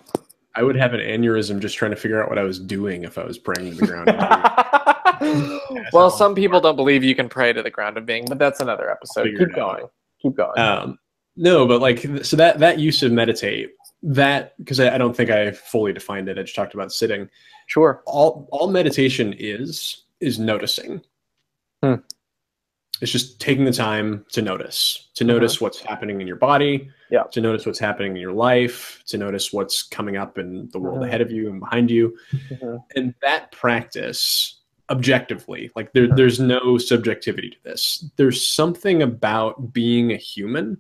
I would have an aneurysm just trying to figure out what I was doing if I was praying to the ground of being. Well, some people don't believe you can pray to the ground of being, but that's another episode. Keep going. No, but like, so that use of meditate, because I don't think I fully defined it. I just talked about sitting. Sure. All meditation is noticing. It's just taking the time to notice what's happening in your body, to notice what's happening in your life, to notice what's coming up in the world ahead of you and behind you. And that practice, objectively, like there's no subjectivity to this. There's something about being a human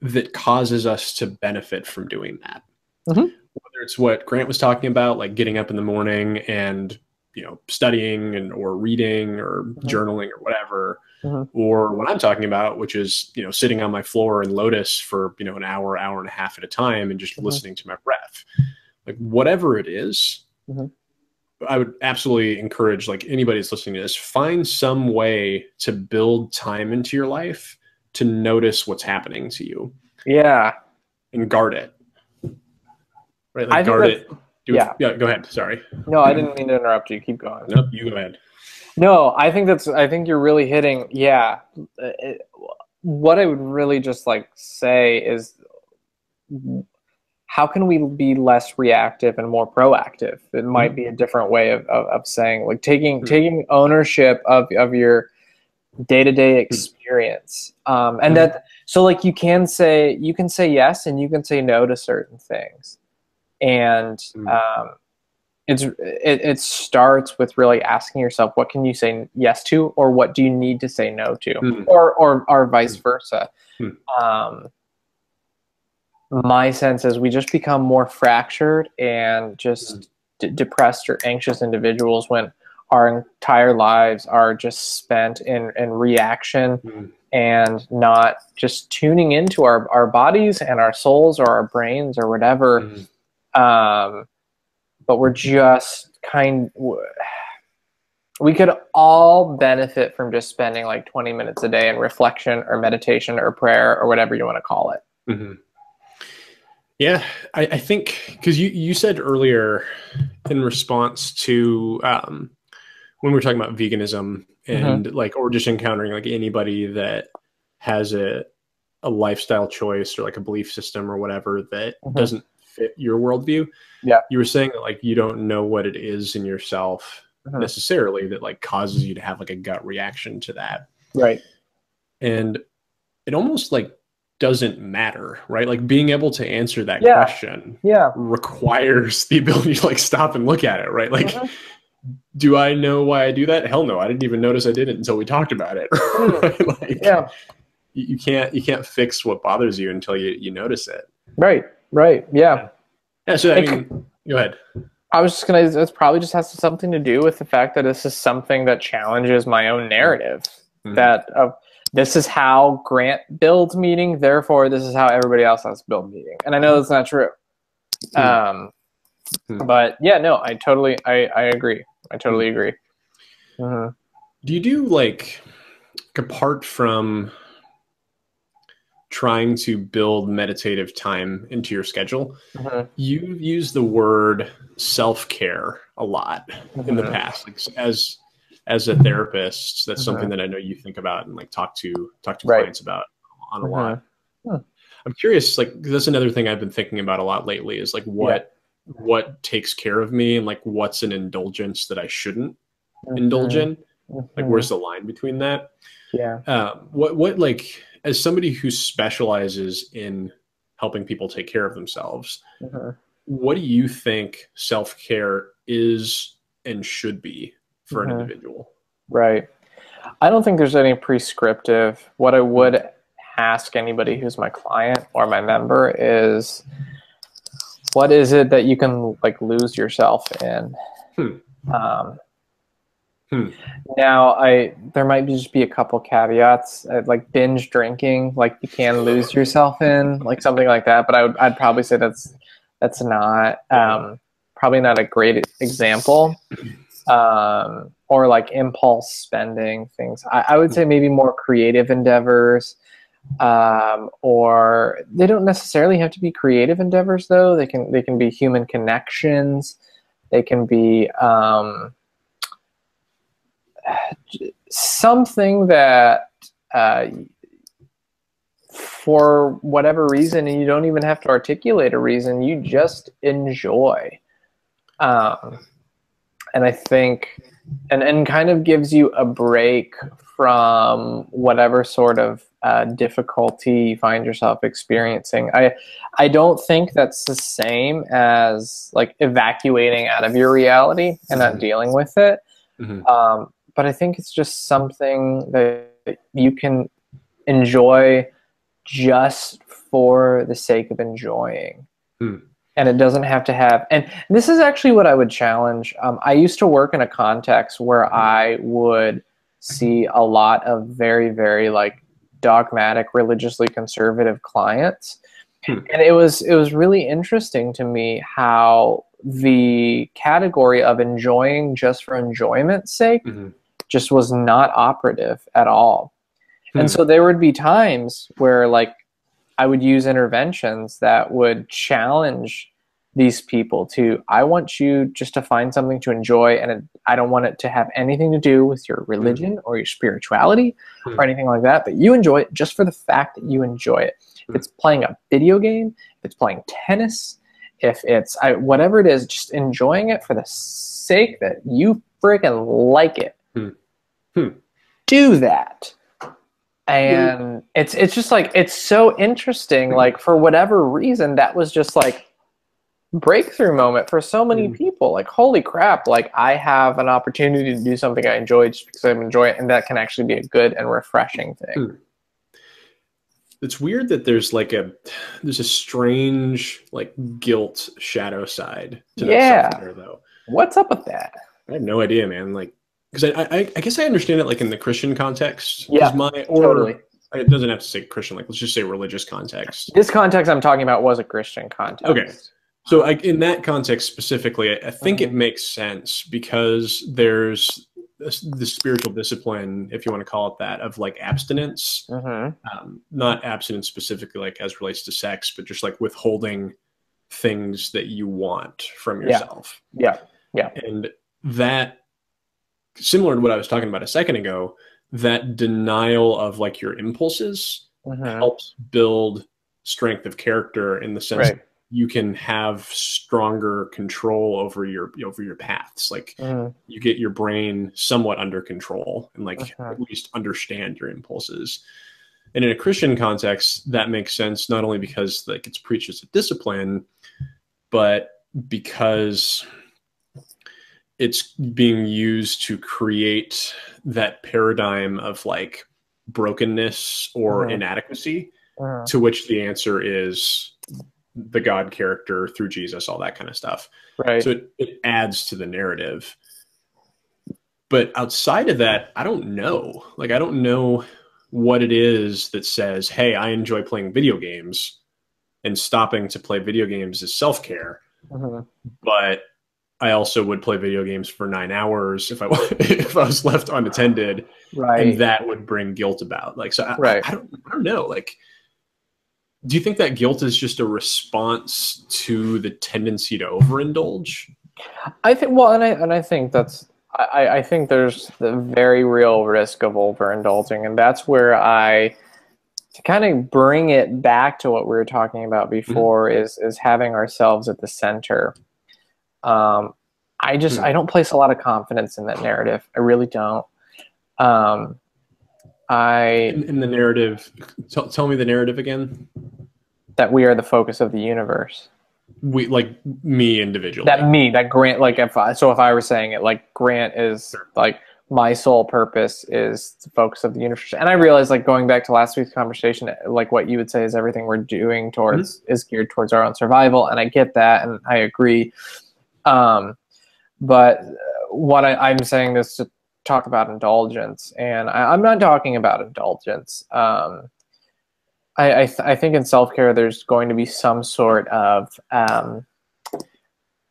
that causes us to benefit from doing that. Whether it's what Grant was talking about, like getting up in the morning and studying or reading or journaling or whatever, or what I'm talking about, which is, sitting on my floor in lotus for, an hour and a half at a time and just listening to my breath. Like, whatever it is, I would absolutely encourage, like, anybody that's listening to this, find some way to build time into your life to notice what's happening to you. Yeah. And guard it. right? I Like think guard that's, it. Yeah, go ahead. Sorry. No, I didn't mean to interrupt you. Keep going. Nope, you go ahead. No, I think you're really hitting, yeah. What I would really just like say is, how can we be less reactive and more proactive? It might be a different way of saying, like, taking ownership of your day-to-day experience. And that, so like you can say yes and you can say no to certain things. And it starts with really asking yourself, what can you say yes to, or what do you need to say no to, or vice versa. My sense is we just become more fractured and just depressed or anxious individuals when our entire lives are just spent in reaction and not just tuning into our bodies and our souls or our brains or whatever. But we're just we could all benefit from just spending like 20 minutes a day in reflection or meditation or prayer or whatever you want to call it. Yeah, I think because you said earlier in response to when we were talking about veganism and like, or just encountering like anybody that has a lifestyle choice or like a belief system or whatever that doesn't fit your worldview. Yeah, you were saying that like you don't know what it is in yourself necessarily that like causes you to have like a gut reaction to that. Right. And it almost like doesn't matter, right? Like being able to answer that question requires the ability to like stop and look at it, right? Like, do I know why I do that? Hell no, I didn't even notice I did it until we talked about it. Right? Like, you can't fix what bothers you until you notice it. Right. Yeah. So I mean, go ahead. I was just gonna. It probably just has something to do with the fact that this is something that challenges my own narrative. That this is how Grant builds meeting, therefore this is how everybody else has to build meeting. And I know that's not true. But yeah, no, I agree. I totally agree. Do you do like, apart from trying to build meditative time into your schedule, you use the word self-care a lot in the past, like as a therapist. That's something that I know you think about and like talk to clients about on a lot. I'm curious, like, that's another thing I've been thinking about a lot lately is like what takes care of me and like what's an indulgence that I shouldn't indulge in. Like, where's the line between that? What like, as somebody who specializes in helping people take care of themselves, what do you think self-care is and should be for an individual? Right. I don't think there's any prescriptive. What I would ask anybody who's my client or my member is, what is it that you can like lose yourself in? Now, there might just be a couple caveats, like binge drinking, like you can lose yourself in, like something like that. But I'd probably say that's not probably not a great example. Or like impulse spending things. I would say maybe more creative endeavors, or they don't necessarily have to be creative endeavors though. They can be human connections. They can be something that for whatever reason, and you don't even have to articulate a reason, you just enjoy. And I think, and kind of gives you a break from whatever sort of difficulty you find yourself experiencing. I don't think that's the same as like evacuating out of your reality and not dealing with it. But I think it's just something that you can enjoy just for the sake of enjoying. And it doesn't have to have, and this is actually what I would challenge. I used to work in a context where I would see a lot of very, very like dogmatic, religiously conservative clients. And it was really interesting to me how the category of enjoying just for enjoyment's sake just was not operative at all. And so there would be times where like I would use interventions that would challenge these people to, I want you just to find something to enjoy, and I don't want it to have anything to do with your religion or your spirituality or anything like that, but you enjoy it just for the fact that you enjoy it. If it's playing a video game, if it's playing tennis, if it's whatever it is, just enjoying it for the sake that you freaking like it. Do that. And it's just like, it's so interesting. Like, for whatever reason, that was just like breakthrough moment for so many people. Like, holy crap, like I have an opportunity to do something I enjoy just because I enjoy it, and that can actually be a good and refreshing thing. It's weird that there's a strange like guilt shadow side to that self-care, though. What's up with that? I have no idea, man. Like, because I guess I understand it like in the Christian context. Yeah, totally. It doesn't have to say Christian, like let's just say religious context. This context I'm talking about was a Christian context. Okay. So in that context specifically, I think it makes sense because there's the spiritual discipline, if you want to call it that, of like abstinence, not abstinence specifically like as relates to sex, but just like withholding things that you want from yourself. Yeah. And that, similar to what I was talking about a second ago, that denial of like your impulses helps build strength of character in the sense that you can have stronger control over your paths. Like you get your brain somewhat under control and like at least understand your impulses. And in a Christian context, that makes sense not only because like it's preached as a discipline, but because it's being used to create that paradigm of like brokenness or inadequacy, to which the answer is the God character through Jesus, all that kind of stuff. Right. So it adds to the narrative. But outside of that, I don't know. Like, I don't know what it is that says, hey, I enjoy playing video games, and stopping to play video games is self-care. But I also would play video games for 9 hours if I was left unattended, and that would bring guilt about. Like, so I don't know. Like, do you think that guilt is just a response to the tendency to overindulge? I think, well, and I think that's, I think there's the very real risk of overindulging, and that's where to kind of bring it back to what we were talking about before, is having ourselves at the center. I don't place a lot of confidence in that narrative. I really don't. In the narrative, tell me the narrative again. That we are the focus of the universe. We, like me individually. That Grant, like if I were saying it, like Grant is like my sole purpose is the focus of the universe. And I realize, like, going back to last week's conversation, like what you would say is everything we're doing towards is geared towards our own survival, and I get that, and I agree. But what I'm saying this to talk about indulgence, and I'm not talking about indulgence. I think in self-care there's going to be some sort of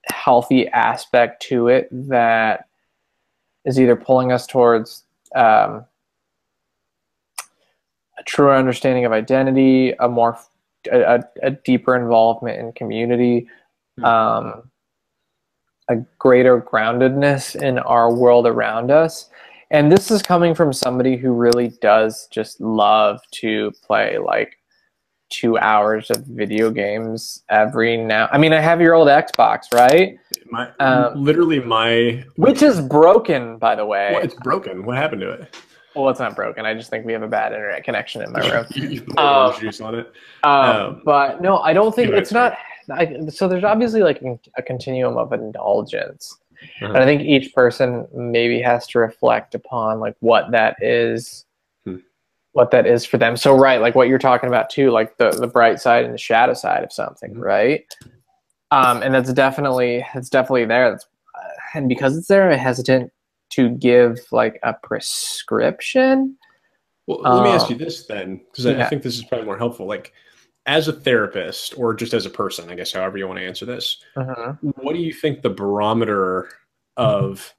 healthy aspect to it that is either pulling us towards a truer understanding of identity, a deeper involvement in community, a greater groundedness in our world around us. And this is coming from somebody who really does just love to play like 2 hours of video games every now. I mean, I have your old Xbox, right? Which is broken, by the way. Well, it's broken. What happened to it? Well, it's not broken. I just think we have a bad internet connection in my room. You put orange juice on it. But no, I don't think it's not. So there's obviously like a continuum of indulgence. And I think each person maybe has to reflect upon like what that is for them. So like what you're talking about too, like the bright side and the shadow side of something, right? And that's definitely there. And because it's there, I'm hesitant to give like a prescription. Well, let me ask you this then, because I think this is probably more helpful. Like, as a therapist, or just as a person, I guess, however you want to answer this, what do you think the barometer of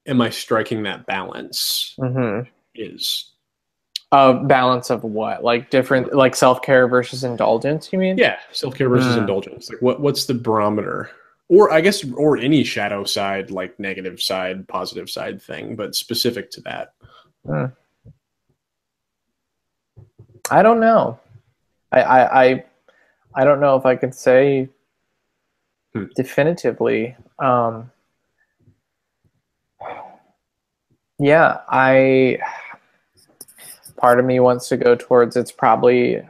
am I striking that balance is? A balance of what? Like different, like self-care versus indulgence, you mean? Yeah, self-care versus indulgence. Like what's the barometer? Or I guess, or any shadow side, like negative side, positive side thing, but specific to that. I don't know. I don't know if I could say definitively. Yeah, part of me wants to go towards it's probably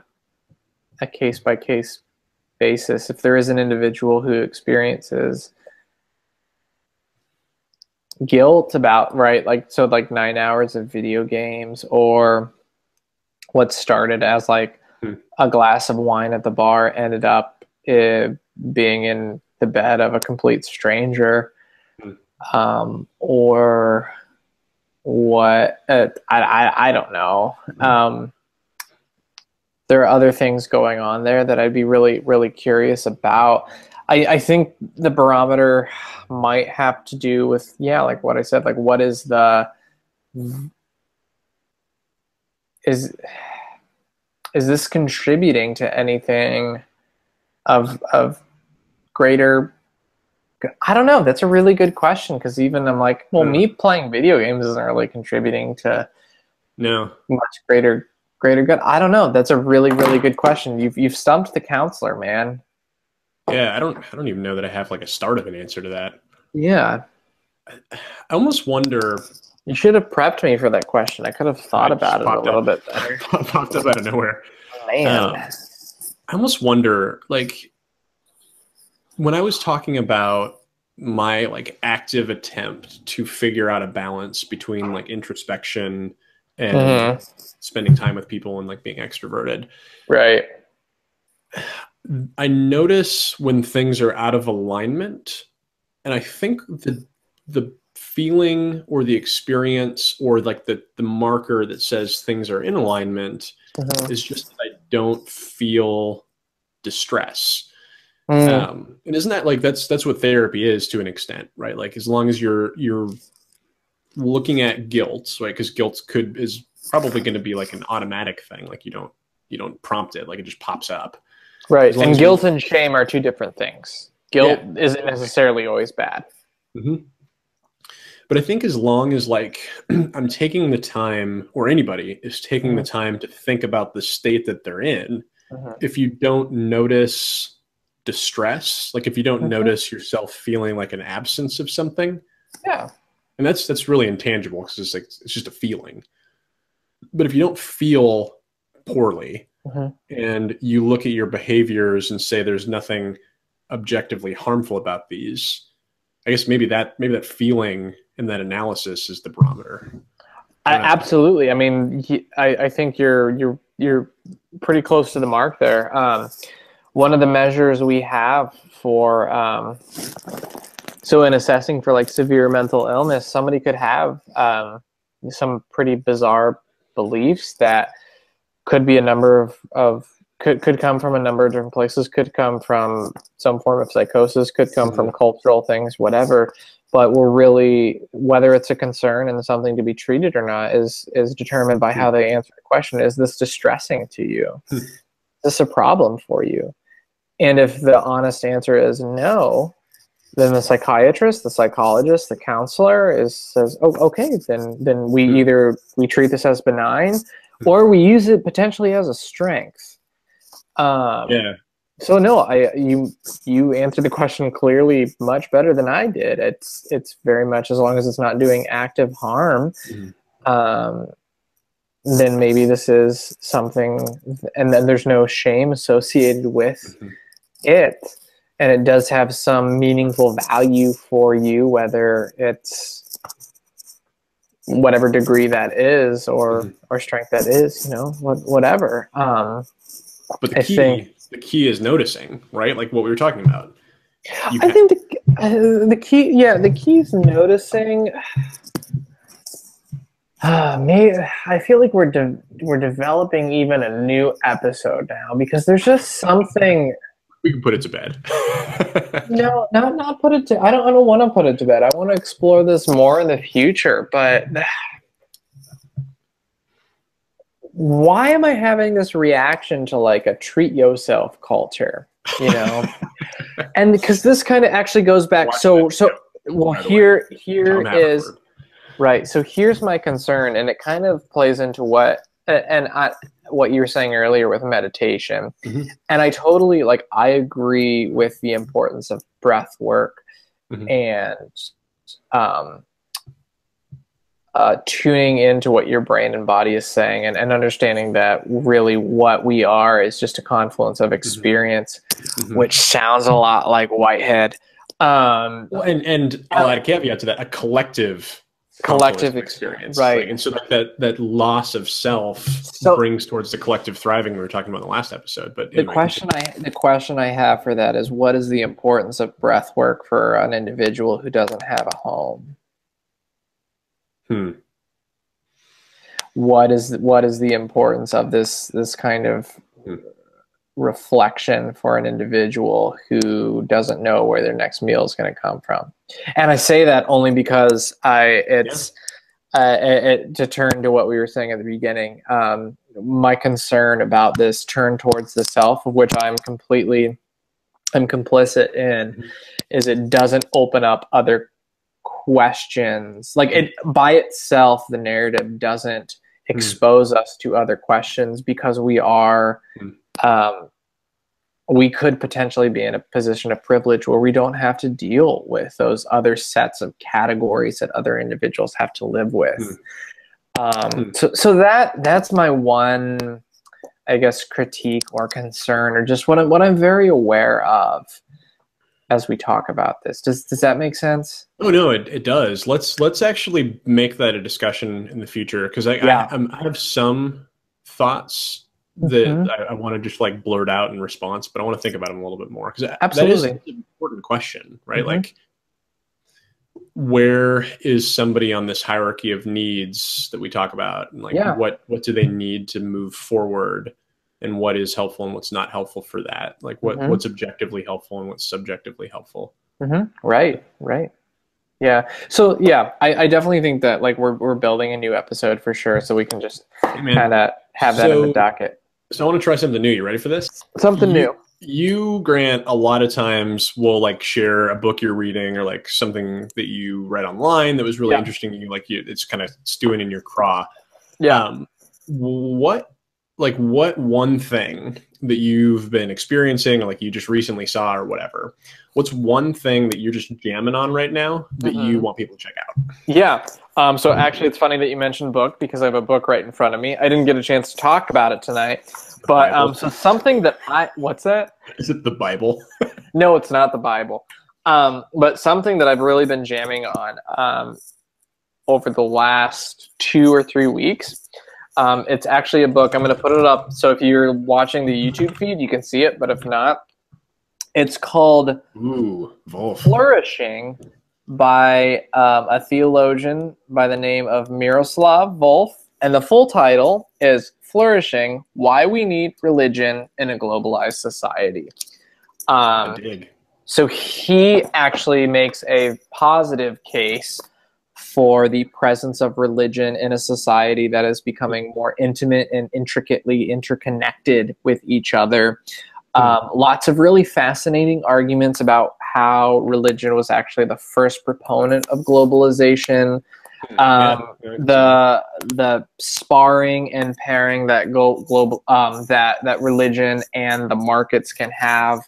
a case by case basis. If there is an individual who experiences guilt about, right, like, so like 9 hours of video games, or what started as like a glass of wine at the bar ended up being in the bed of a complete stranger, or what, I don't know. There are other things going on there that I'd be really, really curious about. I think the barometer might have to do with, yeah, like what I said, like what is is this contributing to anything of greater? I don't know. That's a really good question, because even I'm like, well, me playing video games isn't really contributing to much greater good. I don't know. That's a really, really good question. You've stumped the counselor, man. Yeah, I don't even know that I have like a start of an answer to that. Yeah. I almost wonder. You should have prepped me for that question. I could have thought about it a little bit better. Popped up out of nowhere. Man. I almost wonder, like, when I was talking about my like active attempt to figure out a balance between like introspection and spending time with people and like being extroverted. Right. I notice when things are out of alignment, and I think the feeling or the experience or like the marker that says things are in alignment is just that I don't feel distress. And isn't that like that's what therapy is to an extent, right? Like as long as you're looking at guilt, right? Because guilt is probably going to be like an automatic thing. Like you don't prompt it, like it just pops up. Right. And guilt and shame are two different things. Guilt isn't necessarily always bad. But I think as long as like I'm taking the time, or anybody is taking the time to think about the state that they're in, if you don't notice distress, like if you don't notice yourself feeling like an absence of something, and that's really intangible because it's just a feeling. But if you don't feel poorly and you look at your behaviors and say there's nothing objectively harmful about these, I guess maybe that feeling and that analysis is the barometer. Absolutely. I mean, I think you're pretty close to the mark there. One of the measures we have for so in assessing for like severe mental illness, somebody could have some pretty bizarre beliefs that could be a number of could come from a number of different places, could come from some form of psychosis, could come from cultural things, whatever. But we're really, whether it's a concern and something to be treated or not is determined by how they answer the question. Is this distressing to you? Is this a problem for you? And if the honest answer is no, then the psychiatrist, the psychologist, the counselor says, oh, okay, then we treat this as benign, or we use it potentially as a strength. So no, you answered the question clearly much better than I did. It's very much, as long as it's not doing active harm, then maybe this is something, and then there's no shame associated with it, and it does have some meaningful value for you, whether it's whatever degree that is or strength that is, whatever. But the key is noticing, right? Like what we were talking about. I think the key is noticing. Maybe I feel like we're developing even a new episode now, because there's just something. We can put it to bed. No, not put it to. I don't want to put it to bed. I want to explore this more in the future. But why am I having this reaction to like a treat yourself culture, you know? And because this kind of actually goes back. Well, here is right. So here's my concern, and it kind of plays into what you were saying earlier with meditation. Mm-hmm. And I totally I agree with the importance of breath work Mm-hmm. and tuning into what your brain and body is saying, and understanding that really what we are is just a confluence of experience, Mm-hmm. which sounds a lot like Whitehead. And I'll add a caveat to that: a collective experience, right? And so that loss of self brings towards the collective thriving we were talking about in the last episode. But anyway, the question I have for that is, what is the importance of breath work for an individual who doesn't have a home? What is the importance of this kind of reflection for an individual who doesn't know where their next meal is going to come from? And I say that only because to turn to what we were saying at the beginning, my concern about this turn towards the self, of which I'm complicit in, is it doesn't open up other questions. Like, it by itself, the narrative doesn't expose us to other questions, because we are we could potentially be in a position of privilege where we don't have to deal with those other sets of categories that other individuals have to live with. So that's my one, I guess, critique or concern, or just what I'm very aware of as we talk about this. Does that make sense? Oh no, it does. Let's actually make that a discussion in the future, because I have some thoughts that I want to just blurt out in response, but I want to think about them a little bit more, because that is an important question, right? Like, where is somebody on this hierarchy of needs that we talk about, and what do they need to move forward, and what is helpful and what's not helpful for that? Like, what's objectively helpful and what's subjectively helpful? Right. Yeah. So I definitely think that we're building a new episode for sure, so we can just kind of have that in the docket. So I want to try something new. You ready for this? Something new. You, Grant, a lot of times will share a book you're reading, or something that you read online that was really interesting to you. It's kind of stewing in your craw. Yeah. What one thing that you've been experiencing, or you just recently saw, or whatever, what's one thing that you're just jamming on right now that you want people to check out? Yeah. So actually, it's funny that you mentioned book, because I have a book right in front of me. I didn't get a chance to talk about it tonight, but so something that what's that? Is it the Bible? No, it's not the Bible. But something that I've really been jamming on over the last 2 or 3 weeks. It's actually a book. I'm going to put it up, so if you're watching the YouTube feed, you can see it. But if not, it's called Flourishing, by a theologian by the name of Miroslav Volf. And the full title is Flourishing: Why We Need Religion in a Globalized Society. So he actually makes a positive case for the presence of religion in a society that is becoming more intimate and intricately interconnected with each other. Lots of really fascinating arguments about how religion was actually the first proponent of globalization. The sparring and pairing that that religion and the markets can have.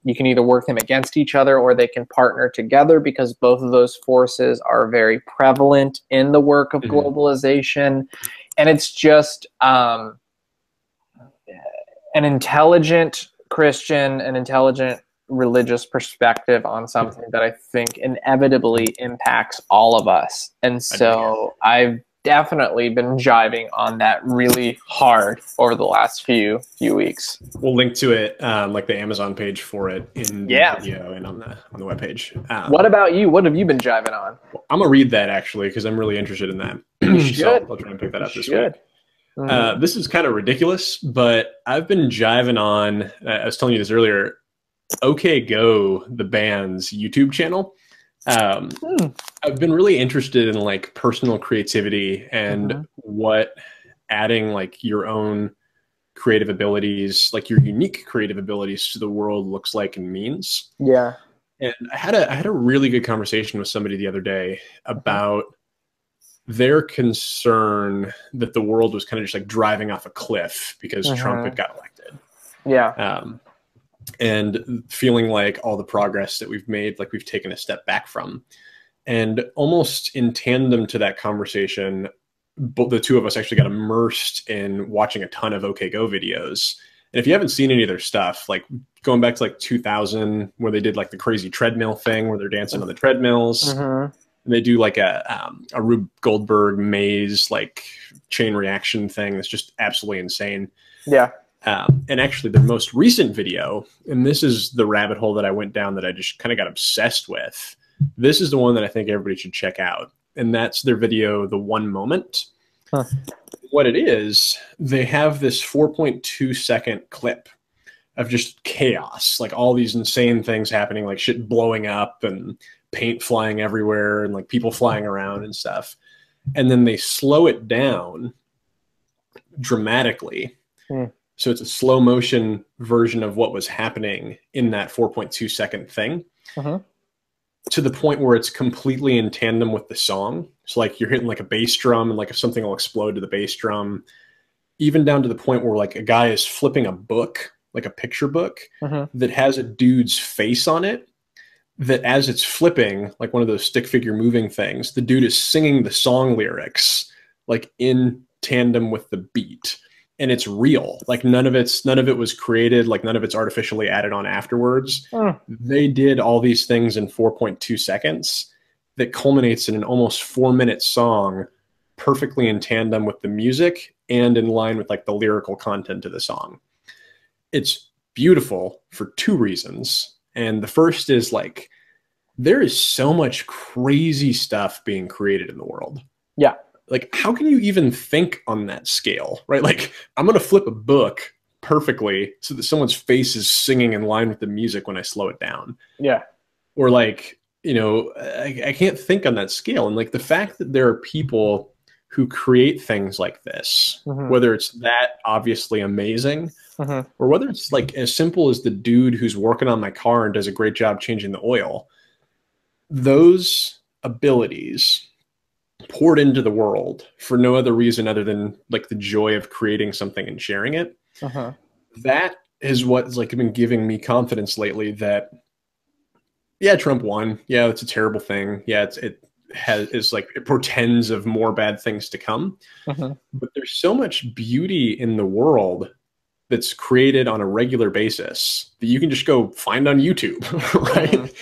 You can either work them against each other, or they can partner together, because both of those forces are very prevalent in the work of globalization. And it's just an intelligent Christian, an intelligent religious perspective on something that I think inevitably impacts all of us. And so I've definitely been jiving on that really hard over the last few weeks. We'll link to it, the Amazon page for it in the video and on the webpage. What about you? What have you been jiving on? I'm gonna read that, actually, because I'm really interested in that. So I'll try and pick that up this week. This is kind of ridiculous, but I've been jiving on, I was telling you this earlier, OK Go, the band's YouTube channel. I've been really interested in personal creativity and what adding like your own creative abilities, like your unique creative abilities to the world looks like and means. Yeah. And I had a really good conversation with somebody the other day about their concern that the world was kind of just like driving off a cliff because Trump had got elected. Yeah. And feeling like all the progress that we've made, like we've taken a step back from. And almost in tandem to that conversation, the two of us actually got immersed in watching a ton of OK Go videos. And if you haven't seen any of their stuff, like going back to like 2000, where they did like the crazy treadmill thing where they're dancing on the treadmills, and they do like a Rube Goldberg maze, like chain reaction thing that's just absolutely insane. Yeah. And actually their most recent video, and this is the rabbit hole that I went down that I just kind of got obsessed with. This is the one that I think everybody should check out. And that's their video, The One Moment. What it is, they have this 4.2 second clip of just chaos, like all these insane things happening, like shit blowing up and paint flying everywhere and like people flying around and stuff. And then they slow it down dramatically. So it's a slow motion version of what was happening in that 4.2 second thing. To the point where it's completely in tandem with the song. So like you're hitting like a bass drum and like if something will explode to the bass drum, even down to the point where like a guy is flipping a book, like a picture book that has a dude's face on it, that as it's flipping, like one of those stick figure moving things, the dude is singing the song lyrics like in tandem with the beat. And it's real. Like none of it was created, like none of it's artificially added on afterwards. They did all these things in 4.2 seconds that culminates in an almost 4-minute song, perfectly in tandem with the music and in line with like the lyrical content of the song. It's beautiful for two reasons. And the first is like, there is so much crazy stuff being created in the world. Yeah. Like, how can you even think on that scale, right? Like, I'm going to flip a book perfectly so that someone's face is singing in line with the music when I slow it down. Yeah. Or like, you know, I can't think on that scale. And like the fact that there are people who create things like this, whether it's that obviously amazing, or whether it's like as simple as the dude who's working on my car and does a great job changing the oil, those abilities poured into the world for no other reason other than like the joy of creating something and sharing it. That is what's like been giving me confidence lately that, yeah, Trump won. Yeah, it's a terrible thing. Yeah, it portends of more bad things to come. But there's so much beauty in the world that's created on a regular basis that you can just go find on YouTube, right?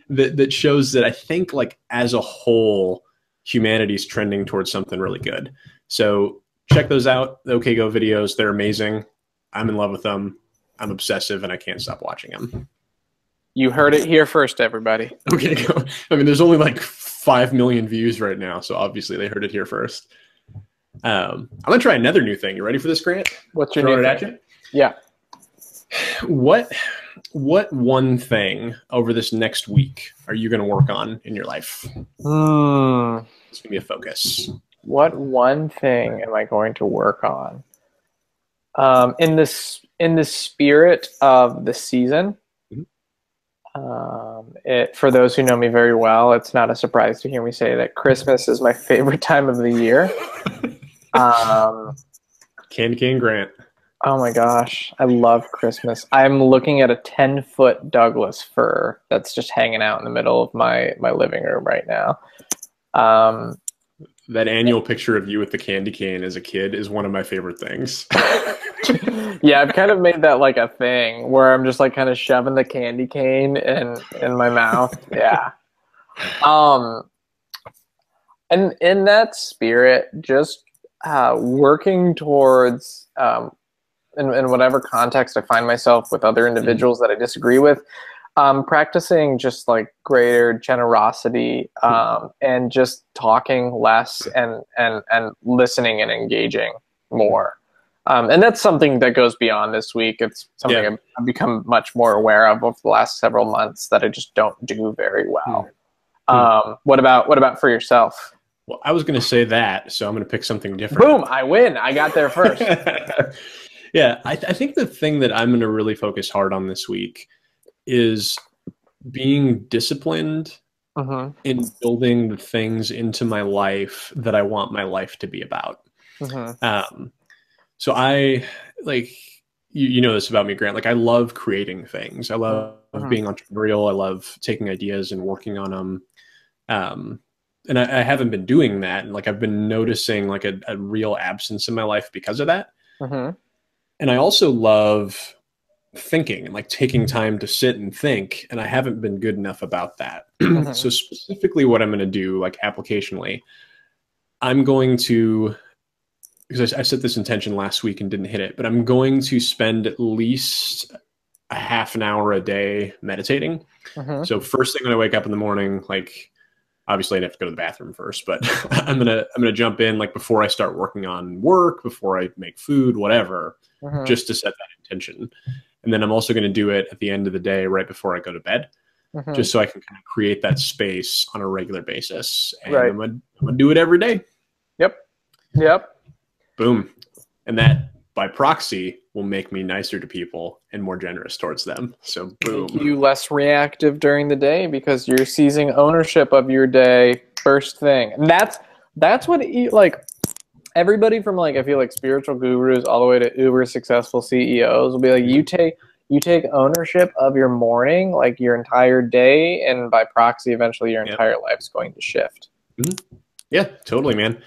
That shows that I think like as a whole, humanity's trending towards something really good. So check those out. The OK Go videos, they're amazing. I'm in love with them. I'm obsessive and I can't stop watching them. You heard it here first, everybody. OK Go. I mean, there's only like 5 million views right now, so obviously they heard it here first. I'm gonna try another new thing. You ready for this, Grant? What's your new thing? Yeah. What one thing over this next week are you going to work on in your life? It's going to be a focus. What one thing am I going to work on? In the spirit of the season, for those who know me very well, it's not a surprise to hear me say that Christmas is my favorite time of the year. Candy Cane Grant. Oh my gosh, I love Christmas. I'm looking at a 10-foot Douglas fir that's just hanging out in the middle of my living room right now. That annual picture of you with the candy cane as a kid is one of my favorite things. Yeah, I've kind of made that like a thing where I'm just like kind of shoving the candy cane in my mouth. Yeah. And in that spirit, just working towards in whatever context I find myself with other individuals that I disagree with, practicing just like greater generosity and just talking less and listening and engaging more. And that's something that goes beyond this week. It's something I've become much more aware of over the last several months that I just don't do very well. What about for yourself? Well, I was going to say that, so I'm going to pick something different. Boom! I win. I got there first. Yeah, I think the thing that I'm going to really focus hard on this week is being disciplined in building the things into my life that I want my life to be about. So I like, you know this about me, Grant. Like, I love creating things. I love being entrepreneurial. I love taking ideas and working on them. And I haven't been doing that. And like, I've been noticing like a real absence in my life because of that. And I also love thinking and like taking time to sit and think. And I haven't been good enough about that. So specifically what I'm going to do, like applicationally, I'm going to, because I set this intention last week and didn't hit it, but I'm going to spend at least a half an hour a day meditating. So first thing when I wake up in the morning, like obviously I'd have to go to the bathroom first, but I'm gonna jump in like before I start working on work, before I make food, whatever, just to set that intention. And then I'm also going to do it at the end of the day, right before I go to bed, just so I can kind of create that space on a regular basis. And I'm gonna do it every day. Yep. Boom. And that by proxy will make me nicer to people and more generous towards them. So boom. Make you less reactive during the day because you're seizing ownership of your day first thing. And that's what like everybody from like, I feel like spiritual gurus all the way to uber successful CEOs will be like, you take ownership of your morning, like your entire day, and by proxy, eventually your entire life's going to shift. Yeah, totally, man.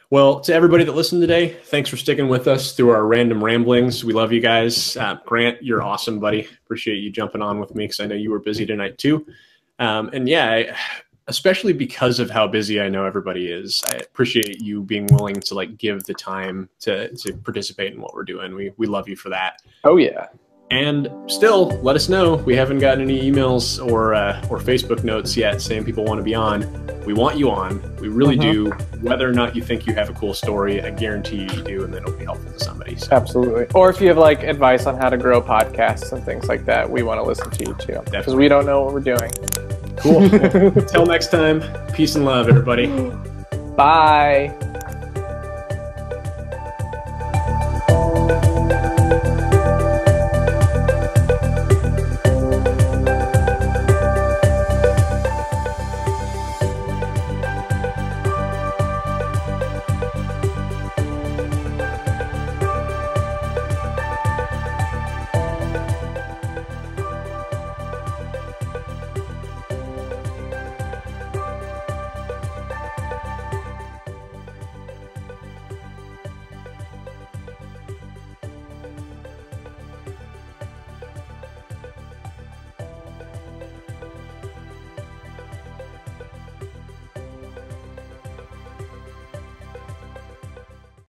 Well, to everybody that listened today, thanks for sticking with us through our random ramblings. We love you guys. Grant, you're awesome, buddy. Appreciate you jumping on with me because I know you were busy tonight too. And yeah, especially because of how busy I know everybody is, I appreciate you being willing to like give the time to participate in what we're doing. We love you for that. Oh yeah. And still, let us know. We haven't gotten any emails or Facebook notes yet saying people want to be on. We want you on. We really do. Whether or not you think you have a cool story, I guarantee you do, and then it'll be helpful to somebody. So. Absolutely. Or if you have like advice on how to grow podcasts and things like that, we want to listen to you too. Because we don't know what we're doing. Cool. Until next time, peace and love, everybody. Bye.